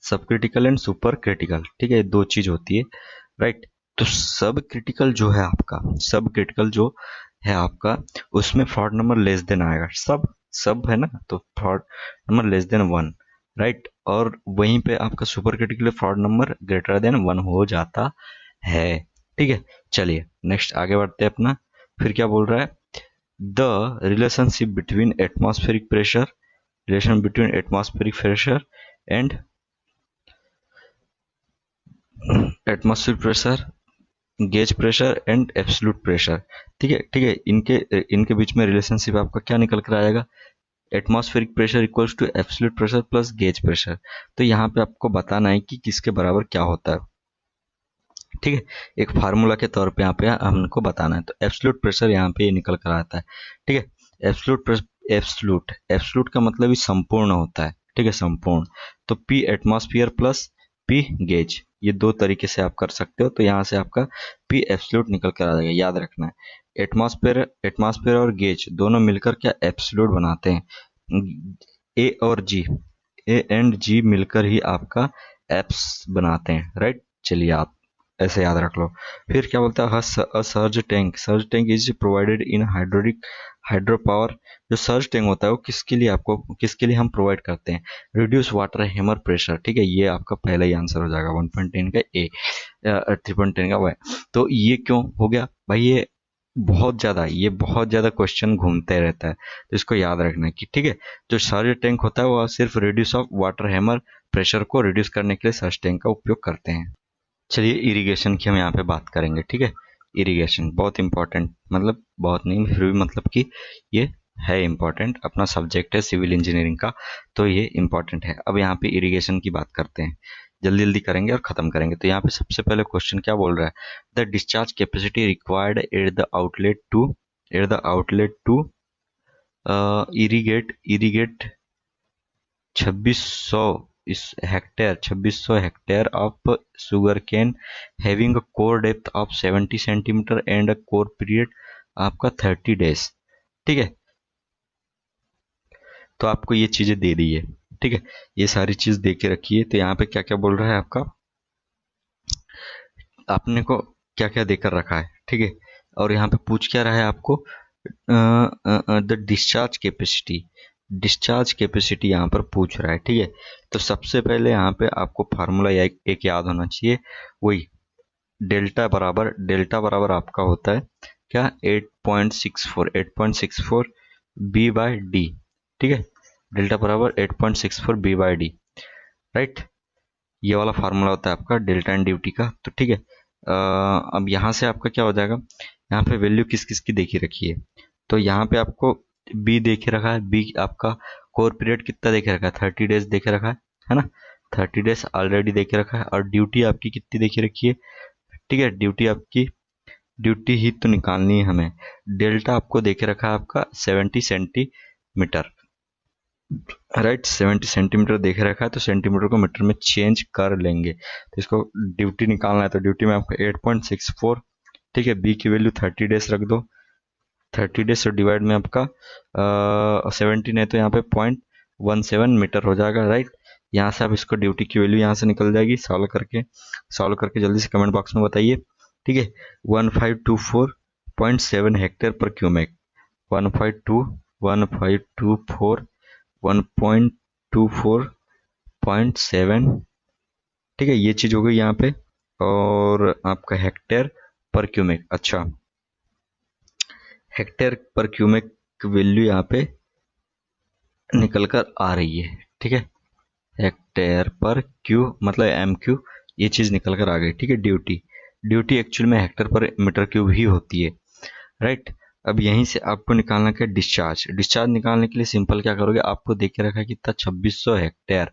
सब क्रिटिकल एंड सुपर क्रिटिकल, ठीक है, दो चीज होती है, राइट। तो सब क्रिटिकल जो है आपका, सब क्रिटिकल जो है आपका, उसमें फ्रॉड नंबर लेस देन आएगा, सब सब है ना, तो fraud number less than one, right, और वहीं पे आपका super critical fraud number greater than one हो जाता है, ठीक है। चलिए नेक्स्ट आगे बढ़ते हैं अपना, फिर क्या बोल रहा है, the relationship between atmospheric pressure, relation between atmospheric pressure and atmospheric pressure, gauge pressure and absolute pressure, ठीक है, ठीक है, इनके इनके बीच में रिलेशनशिप आपका क्या निकल कर आएगा, atmospheric pressure equals to absolute pressure plus gauge pressure. तो यहाँ पे आपको बताना है कि किसके बराबर क्या होता है, ठीक है, एक फार्मूला के तौर पे यहाँ पे हमको बताना है। तो एब्सोल्यूट प्रेशर यहाँ पे ये निकल कर आता है, ठीक है, एब्सोल्यूट एब्सोल्यूट, एब्सोल्यूट का मतलब ही संपूर्ण होता है, ठीक है, संपूर्ण। तो P atmosphere plus P gauge, ये दो तरीके से आप कर सकते हो, तो यहाँ से आपका पी एब्सोल्यूट निकल कर आ जाएगा, याद रखना है। एटमॉस्फेयर, एटमॉस्फेयर और गेज दोनों मिलकर क्या एब्सोल्यूट बनाते हैं, ए और जी, ए एंड जी मिलकर ही आपका एप्स बनाते हैं, राइट। चलिए आप ऐसे याद रख लो। फिर क्या बोलता है, surge tank, surge tank is provided in hydraulic hydro power. जो सर्ज टैंक होता है वो किसके लिए, आपको किसके लिए हम प्रोवाइड करते हैं, रिड्यूस वाटर हैमर प्रेशर, ठीक है, ये आपका पहला ही आंसर हो जाएगा 1.10 का ए, 3.10 का वाई। तो ये क्यों हो गया भाई, ये बहुत ज्यादा क्वेश्चन घूमते रहता है, तो इसको याद रखना है कि ठीक है, जो सर्ज टैंक होता है वो सिर्फ reduce of water hammer pressure को रिड्यूस करने के लिए सर्ज टैंक का उपयोग करते हैं। चलिए इरिगेशन की हम यहाँ पे बात करेंगे, ठीक है, इरिगेशन बहुत इंपॉर्टेंट, मतलब बहुत नहीं फिर भी मतलब कि ये है इंपॉर्टेंट, अपना सब्जेक्ट है सिविल इंजीनियरिंग का, तो ये इंपॉर्टेंट है। अब यहाँ पे इरिगेशन की बात करते हैं, जल्दी जल्दी करेंगे और खत्म करेंगे। तो यहाँ पे सबसे पहले क्वेश्चन क्या बोल रहा है, the discharge capacity required at the outlet to irrigate 2600 is hectare 2600 hectare of sugar cane having a core depth of 70 centimetre and a core period आपका 30 डेज, ठीक है। तो आपको ये चीजें दे दी है, ठीक है, ये सारी चीज दे के रखी है। तो यहाँ पे क्या क्या बोल रहा है आपका, आपने को क्या क्या देकर रखा है, ठीक है, और यहाँ पे पूछ क्या रहा है आपको, the discharge capacity, discharge capacity यहाँ पर पूछ रहा है, ठीक है। तो सबसे पहले यहाँ पे आपको फार्मूला एक याद होना चाहिए, वही डेल्टा बराबर आपका होता है क्या, 8.64 बी बाई डी, ठीक है, डेल्टा बराबर 8.64 बी बाई डी, राइट। ये वाला फार्मूला होता है आपका डेल्टा एंड ड्यूटी का, तो ठीक है। अब यहाँ से आपका क्या हो जाएगा, यहाँ पे वैल्यू किस किस की देखी रखी है, तो यहाँ पे आपको बी देखे रखा है, बी आपका कोर पीरियड कितना देखे रखा है, 30 डेज देखे रखा है ना, 30 डेज ऑलरेडी देखे रखा है, और ड्यूटी आपकी कितनी देखी रखी है, ठीक है, ड्यूटी आपकी, ड्यूटी ही तो निकालनी है हमें, डेल्टा आपको देखे रखा है आपका 70 सेंटीमीटर, राइट, 70 सेंटीमीटर देखे रखा है, तो सेंटीमीटर को मीटर में चेंज कर लेंगे। तो इसको ड्यूटी निकालना है, तो ड्यूटी में आपको 8.64 ठीक है, बी की वैल्यू 30 डेज रख दो। 30 डेज और डिवाइड में आपका 17 है, तो यहाँ पे 0.17 मीटर हो जाएगा, राइट। यहाँ से आप इसको ड्यूटी की वैल्यू यहाँ से निकल जाएगी। सॉल्व करके जल्दी से कमेंट बॉक्स में बताइए। ठीक है, 1524.7 हेक्टेयर पर क्यूमेक। 1524 1.24.7, ठीक है, ये चीज हो गई यहाँ पे। और आपका हेक्टेयर पर क्यूमेक, अच्छा, हेक्टेयर पर क्यूमेक वैल्यू यहाँ पे निकल कर आ रही है। ठीक है, हेक्टेयर पर क्यू मतलब एम क्यू, ये चीज निकल कर आ गई। ठीक है, ड्यूटी ड्यूटी एक्चुअल में हेक्टेयर पर मीटर क्यूब ही होती है, राइट। अब यहीं से आपको निकालना क्या, डिस्चार्ज। डिस्चार्ज निकालने के लिए सिंपल क्या करोगे, आपको देख के रखा है कितना 2600 हेक्टेयर।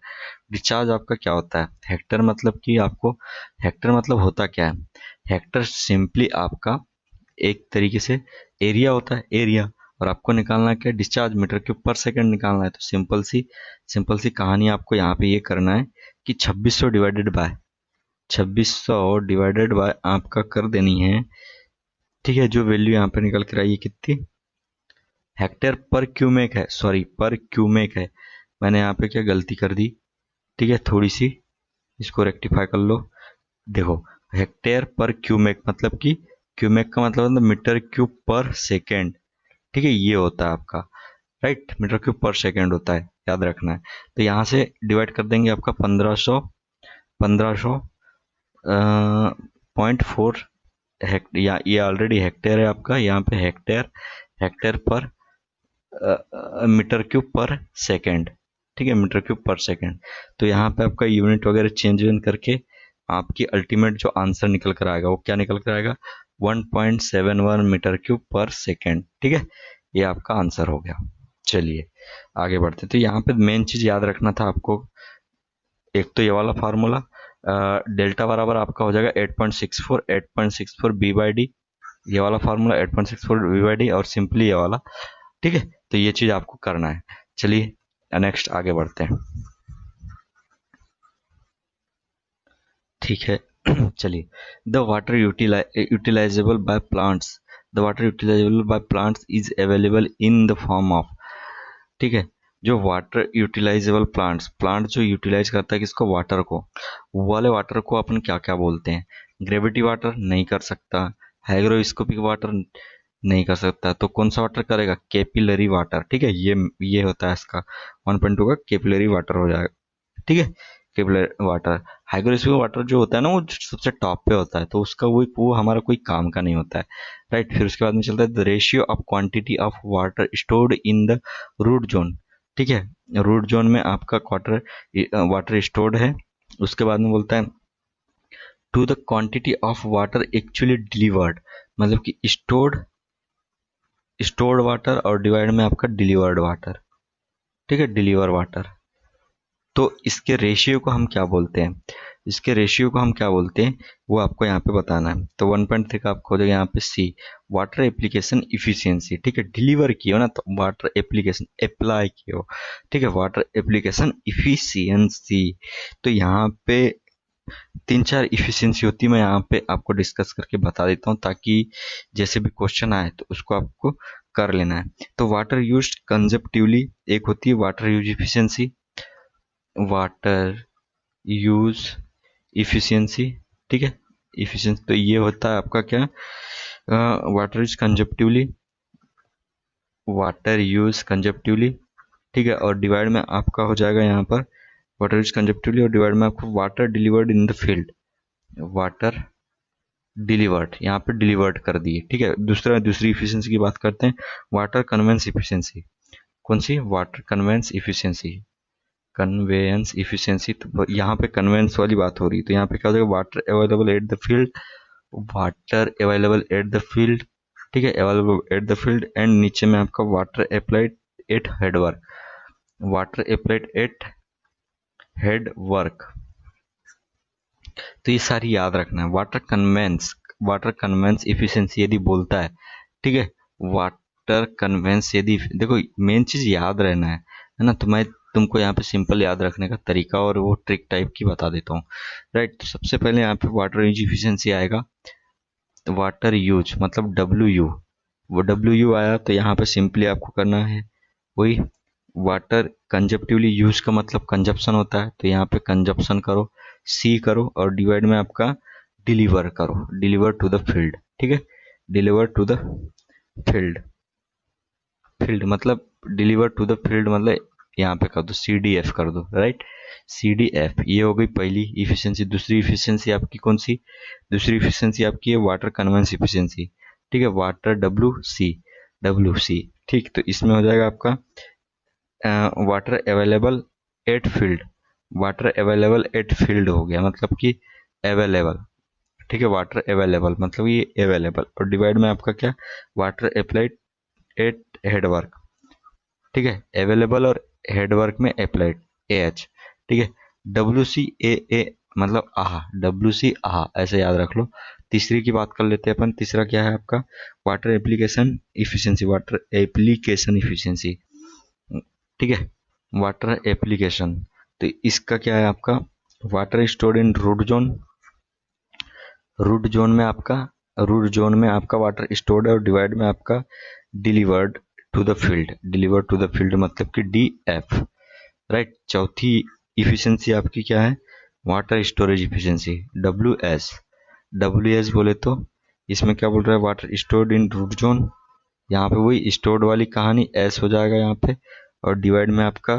डिस्चार्ज आपका क्या होता है, हेक्टेयर मतलब कि आपको, हेक्टेयर मतलब होता क्या है, हेक्टेयर सिंपली आपका एक तरीके से एरिया होता है, एरिया। और आपको निकालना क्या, डिस्चार्ज मीटर क्यूब पर सेकंड निकालना है। तो सिंपल सी कहानी आपको यहाँ पे ये करना है कि 2600 डिवाइडेड बाय आपका कर देनी है। ठीक है, जो वैल्यू यहाँ पे निकल कर आई है कितनी, हेक्टेयर पर क्यूमेक है, सॉरी पर क्यूमेक है। मैंने यहाँ पे क्या गलती कर दी, ठीक है, थोड़ी सी इसको रेक्टिफाई कर लो। देखो, हेक्टेयर पर क्यूमेक मतलब कि क्यूमेक का मतलब मीटर क्यूब पर सेकेंड। ठीक है, ये होता है आपका, राइट, मीटर क्यूब पर सेकेंड होता है, याद रखना है। तो यहाँ से डिवाइड कर देंगे आपका 1500.4 या ये ऑलरेडी हेक्टेयर है आपका, यहाँ पे हेक्टेयर, हेक्टेयर पर मीटर क्यूब पर सेकेंड। ठीक है, मीटर क्यूब पर सेकेंड। तो यहाँ पे आपका यूनिट वगैरह चेंज करके आपकी अल्टीमेट जो आंसर निकल कर आएगा वो क्या निकल कर आएगा, 1.71 मीटर क्यूब पर सेकेंड। ठीक है, ये आपका आंसर हो गया। चलिए आगे बढ़ते। तो यहाँ पे मेन चीज याद रखना था आपको, एक तो ये वाला फार्मूला, डेल्टा बराबर आपका हो जाएगा 8.64 बी बाई डी, ये वाला फार्मूला 8.64 बी बाई डी, और सिंपली ये वाला। ठीक है, तो ये चीज आपको करना है। चलिए नेक्स्ट आगे बढ़ते हैं। ठीक है, चलिए, the water utilisable by plants, the water utilisable by plants is available in the form of. ठीक है, जो वाटर यूटिलाइजेबल प्लांट्स, प्लांट जो यूटिलाइज करता है किसको, वाटर को, वो वाले वाटर को अपन क्या क्या बोलते हैं, ग्रेविटी वाटर नहीं कर सकता, हाइग्रोस्कोपिक वाटर नहीं कर सकता, तो कौन सा वाटर करेगा, कैपिलरी वाटर। ठीक है, ये होता है इसका 1.2 का कैपिलरी वाटर हो जाएगा। ठीक है, कैपिलरी वाटर। हाइग्रोस्कोपिक वाटर जो होता है ना, वो सबसे टॉप पे होता है, तो उसका वो हमारा कोई काम का नहीं होता है, राइट। फिर उसके बाद में चलता है the ratio of quantity of water stored in the root zone. ठीक है, रूट जोन में आपका वाटर स्टोर्ड है। उसके बाद में बोलता है to the quantity of water actually delivered, मतलब कि स्टोर्ड वाटर और डिवाइड में आपका डिलीवर्ड वाटर। ठीक है, डिलीवर वाटर। तो इसके रेशियो को हम क्या बोलते हैं, इसके रेशियो को हम क्या बोलते हैं, वो आपको यहाँ पे बताना है। तो 1.3 का आपको हो जाएगा यहाँ पे सी, वाटर एप्लीकेशन इफिशियंसी। ठीक है, डिलीवर किए हो ना, तो वाटर एप्लीकेशन अप्लाई किए हो। ठीक है, वाटर एप्लीकेशन इफिशियंसी। तो यहाँ पे तीन चार इफिशियंसी होती है, मैं यहाँ पे आपको डिस्कस करके बता देता हूँ, ताकि जैसे भी क्वेश्चन आए तो उसको आपको कर लेना है। तो वाटर यूज कंजेप्टिवली, एक होती है water use efficiency, water use efficiency. ठीक है, इफिशियंसी तो ये होता है आपका क्या, वाटर यूज कंजप्टिवली, वाटर यूज कंजप्टिवली। ठीक है, और डिवाइड में आपका हो जाएगा यहाँ पर वाटर यूज कंजप्टिवली, और डिवाइड में आपको water delivered in the field, water delivered, यहाँ पे डिलीवर्ड कर दिए। ठीक है, दूसरी इफिशियंसी की बात करते हैं, वाटर कन्वेंस इफिशियंसी। कौन सी, water conveyance efficiency, conveyance efficiency. तो यहाँ पे कन्वेंस वाली बात हो रही है, तो यहाँ पे क्या हो जाएगा, water available at the field, water available at the field. ठीक है, available at the field, and नीचे में आपका water applied at head work, water applied at head work. तो ये सारी याद रखना है। वाटर कन्वेंस इफिशियंसी यदि बोलता है, ठीक है, वाटर कन्वेंस यदि, देखो मेन चीज याद रहना है ना। तो मैं तुमको यहाँ पे सिंपल याद रखने का तरीका और वो ट्रिक टाइप की बता देता हूँ, राइट। तो सबसे पहले यहाँ पे वाटर यूज इफिशियंसी आएगा, वाटर यूज मतलब WU, वो WU आया तो यहाँ पे सिंपली आपको करना है वही। वाटर कंजप्टिवली यूज का मतलब कंजप्शन होता है, तो यहाँ पे कंजप्शन करो, सी करो और डिवाइड में आपका डिलीवर करो, डिलीवर टू द फील्ड। ठीक है, deliver to the field, field मतलब डिलीवर टू द फील्ड मतलब यहाँ पे कर दो CDF कर दो, राइट। CDF ये हो गई पहली इफिशियंसी। दूसरी इफिशियंसी आपकी कौन सी? दूसरी इफिशियंसी आपकी है वाटर कन्वेंस इफिशियंसी। ठीक है, वाटर WC। ठीक, तो इसमें हो जाएगा आपका water available at field, water available at field हो गया मतलब कि अवेलेबल। ठीक है, वाटर अवेलेबल मतलब ये अवेलेबल, और डिवाइड में आपका क्या, वाटर अप्लाइड एट हेडवर्क। ठीक है, अवेलेबल और हेडवर्क में अप्लाइड AH। ठीक है, WCAA मतलब आहा, WC आहा, ऐसे याद रख लो। तीसरी की बात कर लेते हैं अपन। तीसरा क्या है आपका? Water application efficiency, water application efficiency. ठीक है, वाटर एप्लीकेशन, तो इसका क्या है आपका? Water stored in root zone, root zone में आपका, रूट जोन में आपका वाटर स्टोर्ड है, और डिवाइड में आपका delivered to the field, delivered to the field मतलब कि DF, राइट। चौथी इफिशियंसी आपकी क्या है? वाटर स्टोरेज इफिशियंसी, WS बोले तो इसमें क्या बोल रहा है? Water stored in root zone, यहाँ पे वही स्टोर्ड वाली कहानी S हो जाएगा यहाँ पे, और डिवाइड में आपका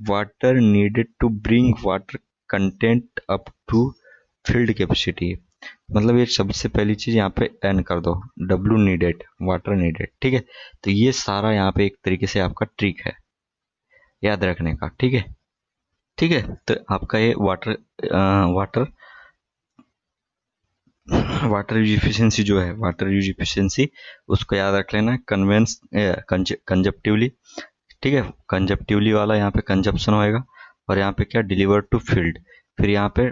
water needed to bring water content up to field capacity, मतलब ये सबसे पहली चीज यहाँ पे N कर दो, W नीडेड, वाटर नीडेड। ठीक है, तो ये सारा यहाँ पे एक तरीके से आपका ट्रिक है याद रखने का। ठीक है, ठीक है, तो आपका ये water water water use efficiency जो है, वाटर यूज इफिशियंसी उसको याद रख लेना, कन्वेंस कंजप्टिवली। ठीक है, कंजप्टिवली वाला यहाँ पे कंजप्शन होएगा, और यहाँ पे क्या, डिलीवर टू फील्ड। फिर यहाँ पे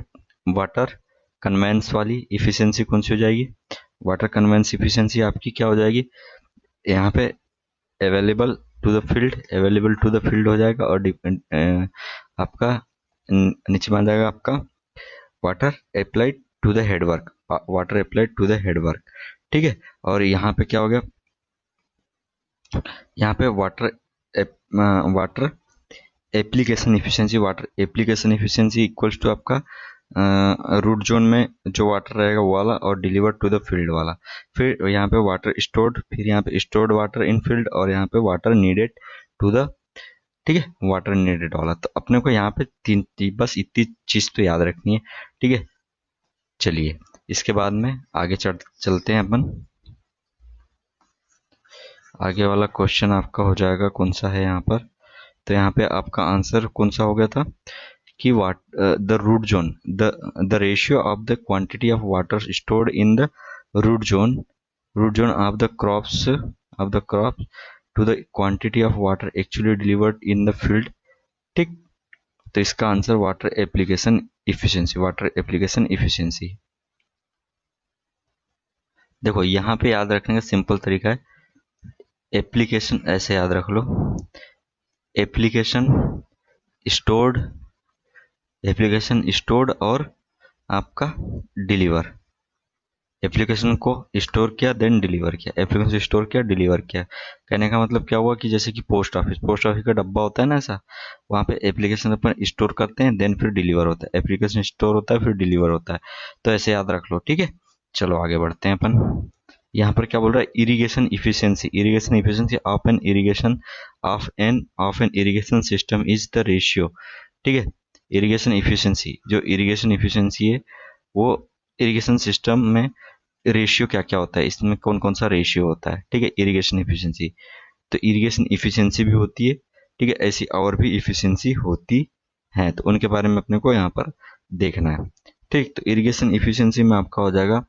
वाटर कन्वेंस वाली इफिशियंसी कौन सी हो जाएगी? वाटर कन्वेंस इफिशियंसी आपकी क्या हो जाएगी यहाँ पे? Available to the field, available to the field हो जाएगा, और आपका नीचे मान जाएगा आपका water applied to the headwork, water applied to the headwork. ठीक है, और यहाँ पे क्या हो गया? यहाँ पे water application efficiency, water application efficiency equals to आपका रूट जोन में जो वाटर रहेगा वो वाला, और डिलीवर टू द फील्ड वाला। फिर यहाँ पे वाटर स्टोर्ड, फिर यहाँ पे स्टोर्ड वाटर इन फील्ड, और यहाँ पे वाटर नीडेड टू द, ठीक है, वाटर नीडेड वाला। तो अपने को यहाँ पे बस इतनी चीज तो याद रखनी है। ठीक है, चलिए इसके बाद में आगे चलते हैं अपन। आगे वाला क्वेश्चन आपका हो जाएगा कौन सा है यहाँ पर? तो यहाँ पे आपका आंसर कौन सा हो गया था कि what the root zone, the ratio of the quantity of water stored in the root zone, root zone of the crops to the quantity of water actually delivered in the field. ठीक, तो इसका answer water application efficiency, water application efficiency. देखो यहाँ पे याद रखने का simple तरीका है, एप्लीकेशन ऐसे याद रख लो, एप्लीकेशन स्टोर्ड, एप्लीकेशन स्टोर्ड और आपका डिलीवर, एप्लीकेशन को स्टोर किया देन डिलीवर किया, एप्लीकेशन स्टोर किया डिलीवर किया। कहने का मतलब क्या हुआ कि जैसे कि पोस्ट ऑफिस, पोस्ट ऑफिस का डब्बा होता है ना ऐसा, वहाँ पे एप्लीकेशन अपन स्टोर करते हैं देन फिर डिलीवर होता है, एप्लीकेशन स्टोर होता है फिर डिलीवर होता है। तो ऐसे याद रख लो। ठीक है, चलो आगे बढ़ते हैं अपन। यहाँ पर क्या बोल रहा है? Irrigation efficiency, irrigation efficiency of an irrigation of an irrigation system is the ratio. ठीक है, इरिगेशन इफिशियंसी, जो इरिगेशन इफिशियंसी है वो इरिगेशन सिस्टम में रेशियो क्या क्या होता है, इसमें कौन कौन सा रेशियो होता है। ठीक है, इरिगेशन इफिशियंसी, तो इरिगेशन इफिशियंसी भी होती है। ठीक है, ऐसी और भी इफिशियंसी होती है, तो उनके बारे में अपने को यहाँ पर देखना है। ठीक, तो इरिगेशन इफिशियंसी में आपका हो जाएगा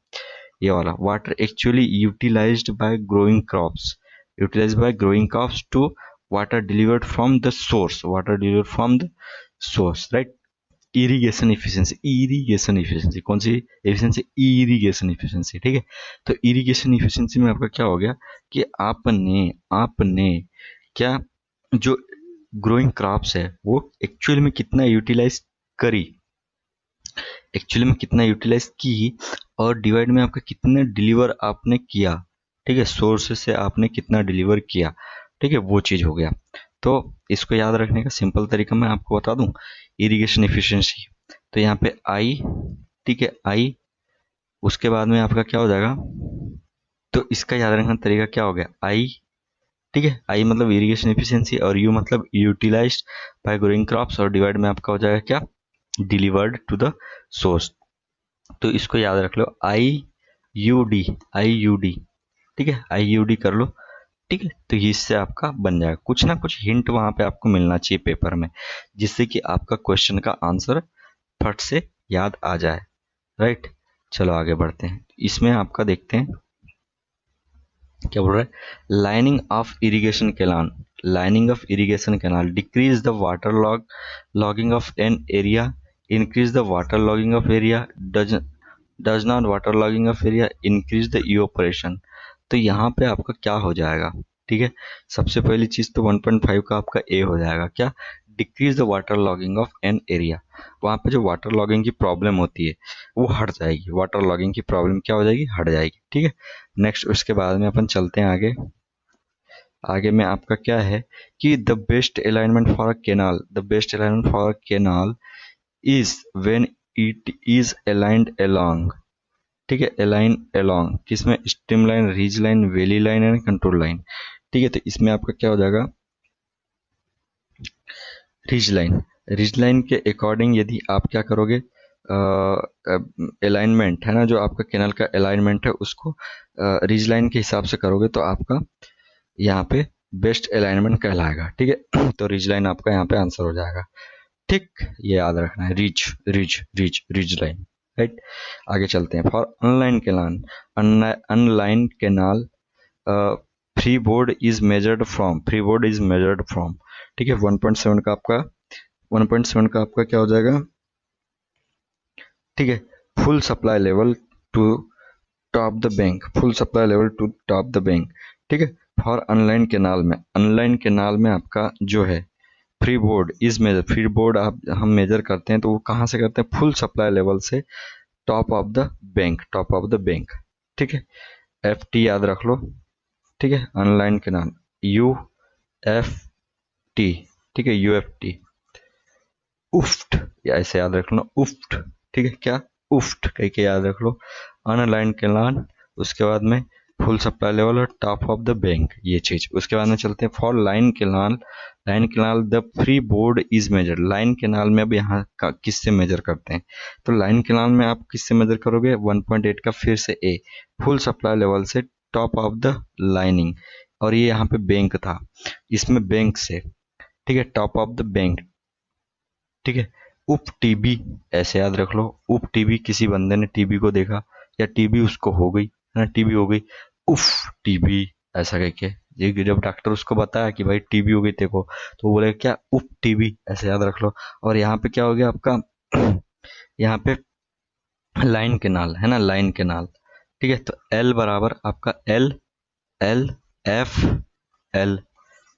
ये वाला, water actually utilized by growing crops, utilized by growing crops to water delivered from the source, water delivered from the source, right. Irrigation efficiency, irrigation efficiency कौन सी एफिशिएंसी? Irrigation efficiency. ठीक है, तो इरिगेशन इफिशियंसी में आपका क्या हो गया कि आपने आपने क्या, जो ग्रोइंग क्रॉप्स है वो एक्चुअल में कितना यूटिलाइज करी, एक्चुअली में कितना यूटिलाइज की और डिवाइड में आपका कितने डिलीवर आपने किया, ठीक है, सोर्स से आपने कितना डिलीवर किया, ठीक है, वो चीज हो गया। तो इसको याद रखने का सिंपल तरीका मैं आपको बता दूं, इरिगेशन एफिशिएंसी। तो यहाँ पे आई, ठीक है, आई, उसके बाद में आपका क्या हो जाएगा, तो इसका याद रखने का तरीका क्या हो गया, आई, ठीक है, आई मतलब इरिगेशन एफिशिएंसी और यू मतलब यूटिलाइज्ड बाय ग्रोइंग क्रॉप्स और डिवाइड में आपका हो जाएगा क्या, डिलीवर्ड टू द सोर्स। तो इसको याद रख लो, आई यू डी, आई यू डी, ठीक है, आई यू डी कर लो, ठीक है। तो इससे आपका बन जाएगा, कुछ ना कुछ हिंट वहां पे आपको मिलना चाहिए पेपर में, जिससे कि आपका क्वेश्चन का आंसर फट से याद आ जाए, राइट। चलो आगे बढ़ते हैं, इसमें आपका देखते हैं क्या बोल रहा है, lining of irrigation canal, lining of irrigation canal decrease the water logging off an area, increase the water logging off area, does not water logging off area increase the evaporation. तो यहाँ पे आपका क्या हो जाएगा, ठीक है, सबसे पहली चीज तो 1.5 का आपका ए हो जाएगा, क्या, decrease the water logging off an area. वहां पे जो वाटर लॉगिंग की प्रॉब्लम होती है वो हट जाएगी, वाटर लॉगिंग की प्रॉब्लम क्या हो जाएगी, हट जाएगी, ठीक है। नेक्स्ट उसके बाद में अपन चलते हैं आगे, आगे में आपका क्या है कि the best alignment for a canal, the best alignment for a canal is when it is aligned along, ठीक है, अलाइन अलोंग किसमें, stream line, ridge line, valley line and control line, ठीक है। तो इसमें आपका क्या हो जाएगा, रिज लाइन, रिज लाइन के अकॉर्डिंग यदि आप क्या करोगे, अलाइनमेंट है ना, जो आपका कैनल का अलाइनमेंट है उसको रिज लाइन के हिसाब से करोगे तो आपका यहाँ पे बेस्ट अलाइनमेंट कहलाएगा, ठीक है। तो रिज लाइन आपका यहाँ पे आंसर हो जाएगा, ठीक, ये याद रखना है, ridge ridge ridge ridge line, right. आगे चलते हैं, for unlined canal, online canal free board is measured from, free board is measured from, ठीक है, 1.7 का आपका, 1.7 का आपका क्या हो जाएगा, ठीक है, full supply level to top the bank, full supply level to top the bank, ठीक है। फॉर अनलाइन कैनाल में, अनलाइन कैनाल में आपका जो है free board is measure, free board आप हम मेजर करते हैं तो वो कहाँ से करते हैं, फुल सप्लाई लेवल से top of the bank, top of the bank, ठीक है। एफ टी याद रख लो, ठीक है, online canal U F T, ठीक है, यू एफ टी, उफ्ट, या ऐसे याद रख लो उफ्ट, ठीक है, क्या, उफ्ट कह के याद रख लो, अनलाइन कैनाल, उसके बाद में फुल सप्लाई लेवल और टॉप ऑफ द बैंक, ये चीज। उसके बाद में चलते हैं for line canal, line canal the free board is measure, line canal में अब यहाँ किससे मेजर करते हैं, तो लाइन कैनाल में आप किससे मेजर करोगे, 1.8 का फिर से ए, फुल सप्लाई लेवल से टॉप ऑफ द लाइनिंग, और ये यहाँ पे बैंक था, इसमें बैंक से, ठीक है, टॉप ऑफ द बैंक, ठीक है। उप टीबी ऐसे याद रख लो, उप टीबी किसी बंदे ने टीबी को देखा या टीबी उसको हो गई है ना, टीबी हो गई, उफ टीबी ऐसा कह के, ये जब डॉक्टर उसको बताया कि भाई टीबी हो गई तेरे को, तो वो बोले क्या, उप टीबी, ऐसे याद रख लो। और यहाँ पे क्या हो गया आपका यहाँ पे लाइन केनाल है ना, लाइन केनाल, ठीक है। तो एल बराबर आपका एल, एल एफ एल,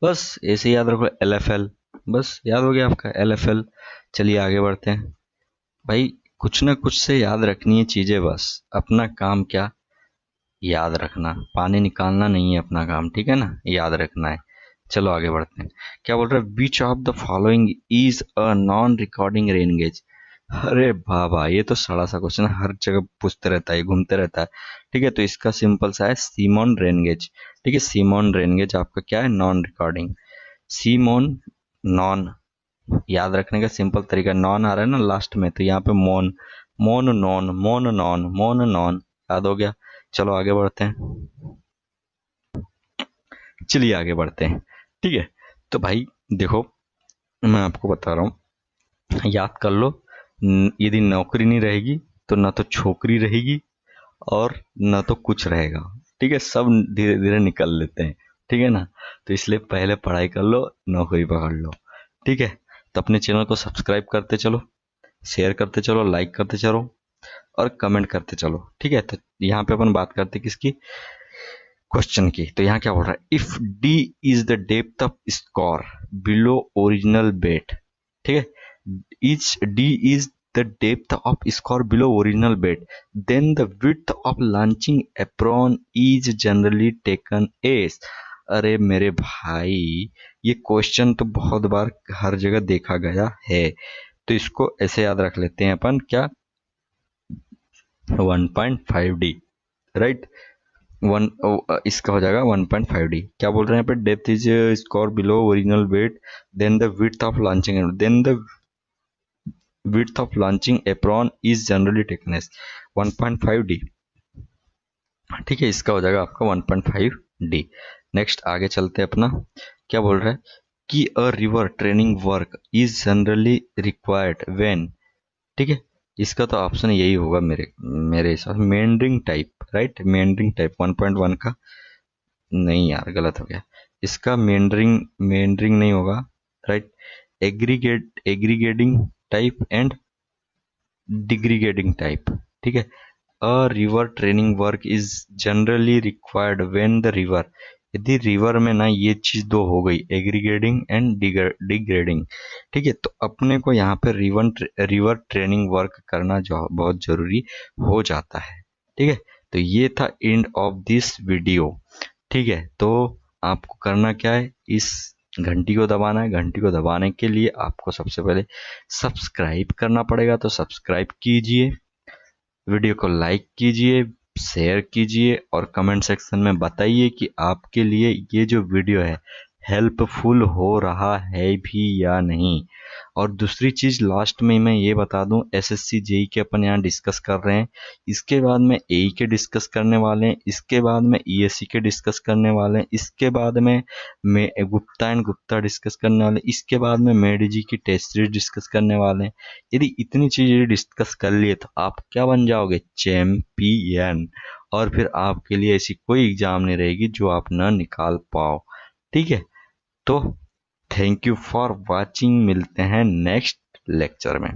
बस ऐसे याद रखो, एल एफ एल, बस याद हो गया आपका एल एफ एल। चलिए आगे बढ़ते हैं भाई, कुछ ना कुछ से याद रखनी है चीजें, बस अपना काम क्या, याद रखना, पानी निकालना नहीं है अपना काम, ठीक है ना, याद रखना है। चलो आगे बढ़ते हैं, क्या बोल रहा है, which of the following is a non recording rain gauge. अरे बाबा, ये तो सड़ा सा क्वेश्चन हर जगह पूछते रहता है, घूमते रहता है, ठीक है। तो इसका सिंपल सा है सीमोन रेन गेज, ठीक है, सीमोन रेन गेज आपका क्या है, नॉन रिकॉर्डिंग, सीमोन, नॉन, याद रखने का सिंपल तरीका, नॉन आ रहा है ना लास्ट में, तो यहाँ पे मोन, मोन नॉन, मोन नॉन, मोन नॉन, याद हो गया। चलो आगे बढ़ते हैं, चलिए आगे बढ़ते हैं, ठीक है। तो भाई देखो, मैं आपको बता रहा हूँ, याद कर लो, यदि नौकरी नहीं रहेगी तो ना तो छोकरी रहेगी और ना तो कुछ रहेगा, ठीक है, सब धीरे धीरे निकल लेते हैं, ठीक है ना। तो इसलिए पहले पढ़ाई कर लो, नौकरी पकड़ लो, ठीक है। तो अपने चैनल को सब्सक्राइब करते चलो, शेयर करते चलो, लाइक करते चलो और कमेंट करते चलो, ठीक है। तो यहाँ पे अपन बात करते किसकी, क्वेश्चन की। तो यहाँ क्या बोल रहा है, if D is the depth of scour below original bed, ठीक है, each D is the depth of score below original bed, then the width of launching apron is generally taken as। अरे मेरे भाई, ये क्वेश्चन तो बहुत बार हर जगह देखा गया है, तो इसको ऐसे याद रख लेते हैं अपन, क्या 1.5D, राइट। इसका हो जाएगा 1.5D। क्या बोल रहे हैं पे, depth is scour below original wet, then the width of launching, then the width of launching apron is generally taken as 1.5D। ठीक है, इसका हो जाएगा आपका 1.5D। नेक्स्ट आगे चलते हैं अपना, क्या बोल रहा है कि अ river training work is generally required when. ठीक है, इसका तो ऑप्शन यही होगा मेरे मेरे हिसाब से, meandering type, right. Meandering type 1.1 का, नहीं यार गलत हो गया, इसका मेंडरिंग मेंडरिंग नहीं होगा, right. Aggrading type and degrading type. ठीक है, a river training work is generally required when the river, यदि रिवर में ना ये चीज दो हो गई, एग्रीगेटिंग एंड डिग्रेडिंग। ठीक है, तो अपने को यहाँ पे रिवर ट्रेनिंग वर्क करना जो बहुत जरूरी हो जाता है। ठीक है, तो ये था एंड ऑफ दिस वीडियो। ठीक है, तो आपको करना क्या है, इस घंटी को दबाना है। घंटी को दबाने के लिए आपको सबसे पहले सब्सक्राइब करना पड़ेगा, तो सब्सक्राइब कीजिए, वीडियो को लाइक कीजिए, शेयर कीजिए और कमेंट सेक्शन में बताइए कि आपके लिए ये जो वीडियो है हेल्पफुल हो रहा है भी या नहीं। और दूसरी चीज लास्ट में मैं ये बता दूं, एसएससी जेई के अपन यहाँ डिस्कस कर रहे हैं, इसके बाद में एई के डिस्कस करने वाले हैं, इसके बाद में ईएससी के डिस्कस करने वाले हैं, इसके बाद में गुप्ता एंड गुप्ता डिस्कस करने वाले हैं, इसके बाद में मेडिजी की टेस्ट सीरीज डिस्कस करने वाले हैं। यदि इतनी चीजें डिस्कस कर लिए तो आप क्या बन जाओगे, चैंपियन। और फिर आपके लिए ऐसी कोई एग्जाम नहीं रहेगी जो आप ना निकाल पाओ। ठीक है, तो थैंक यू फॉर वाचिंग, मिलते हैं नेक्स्ट लेक्चर में।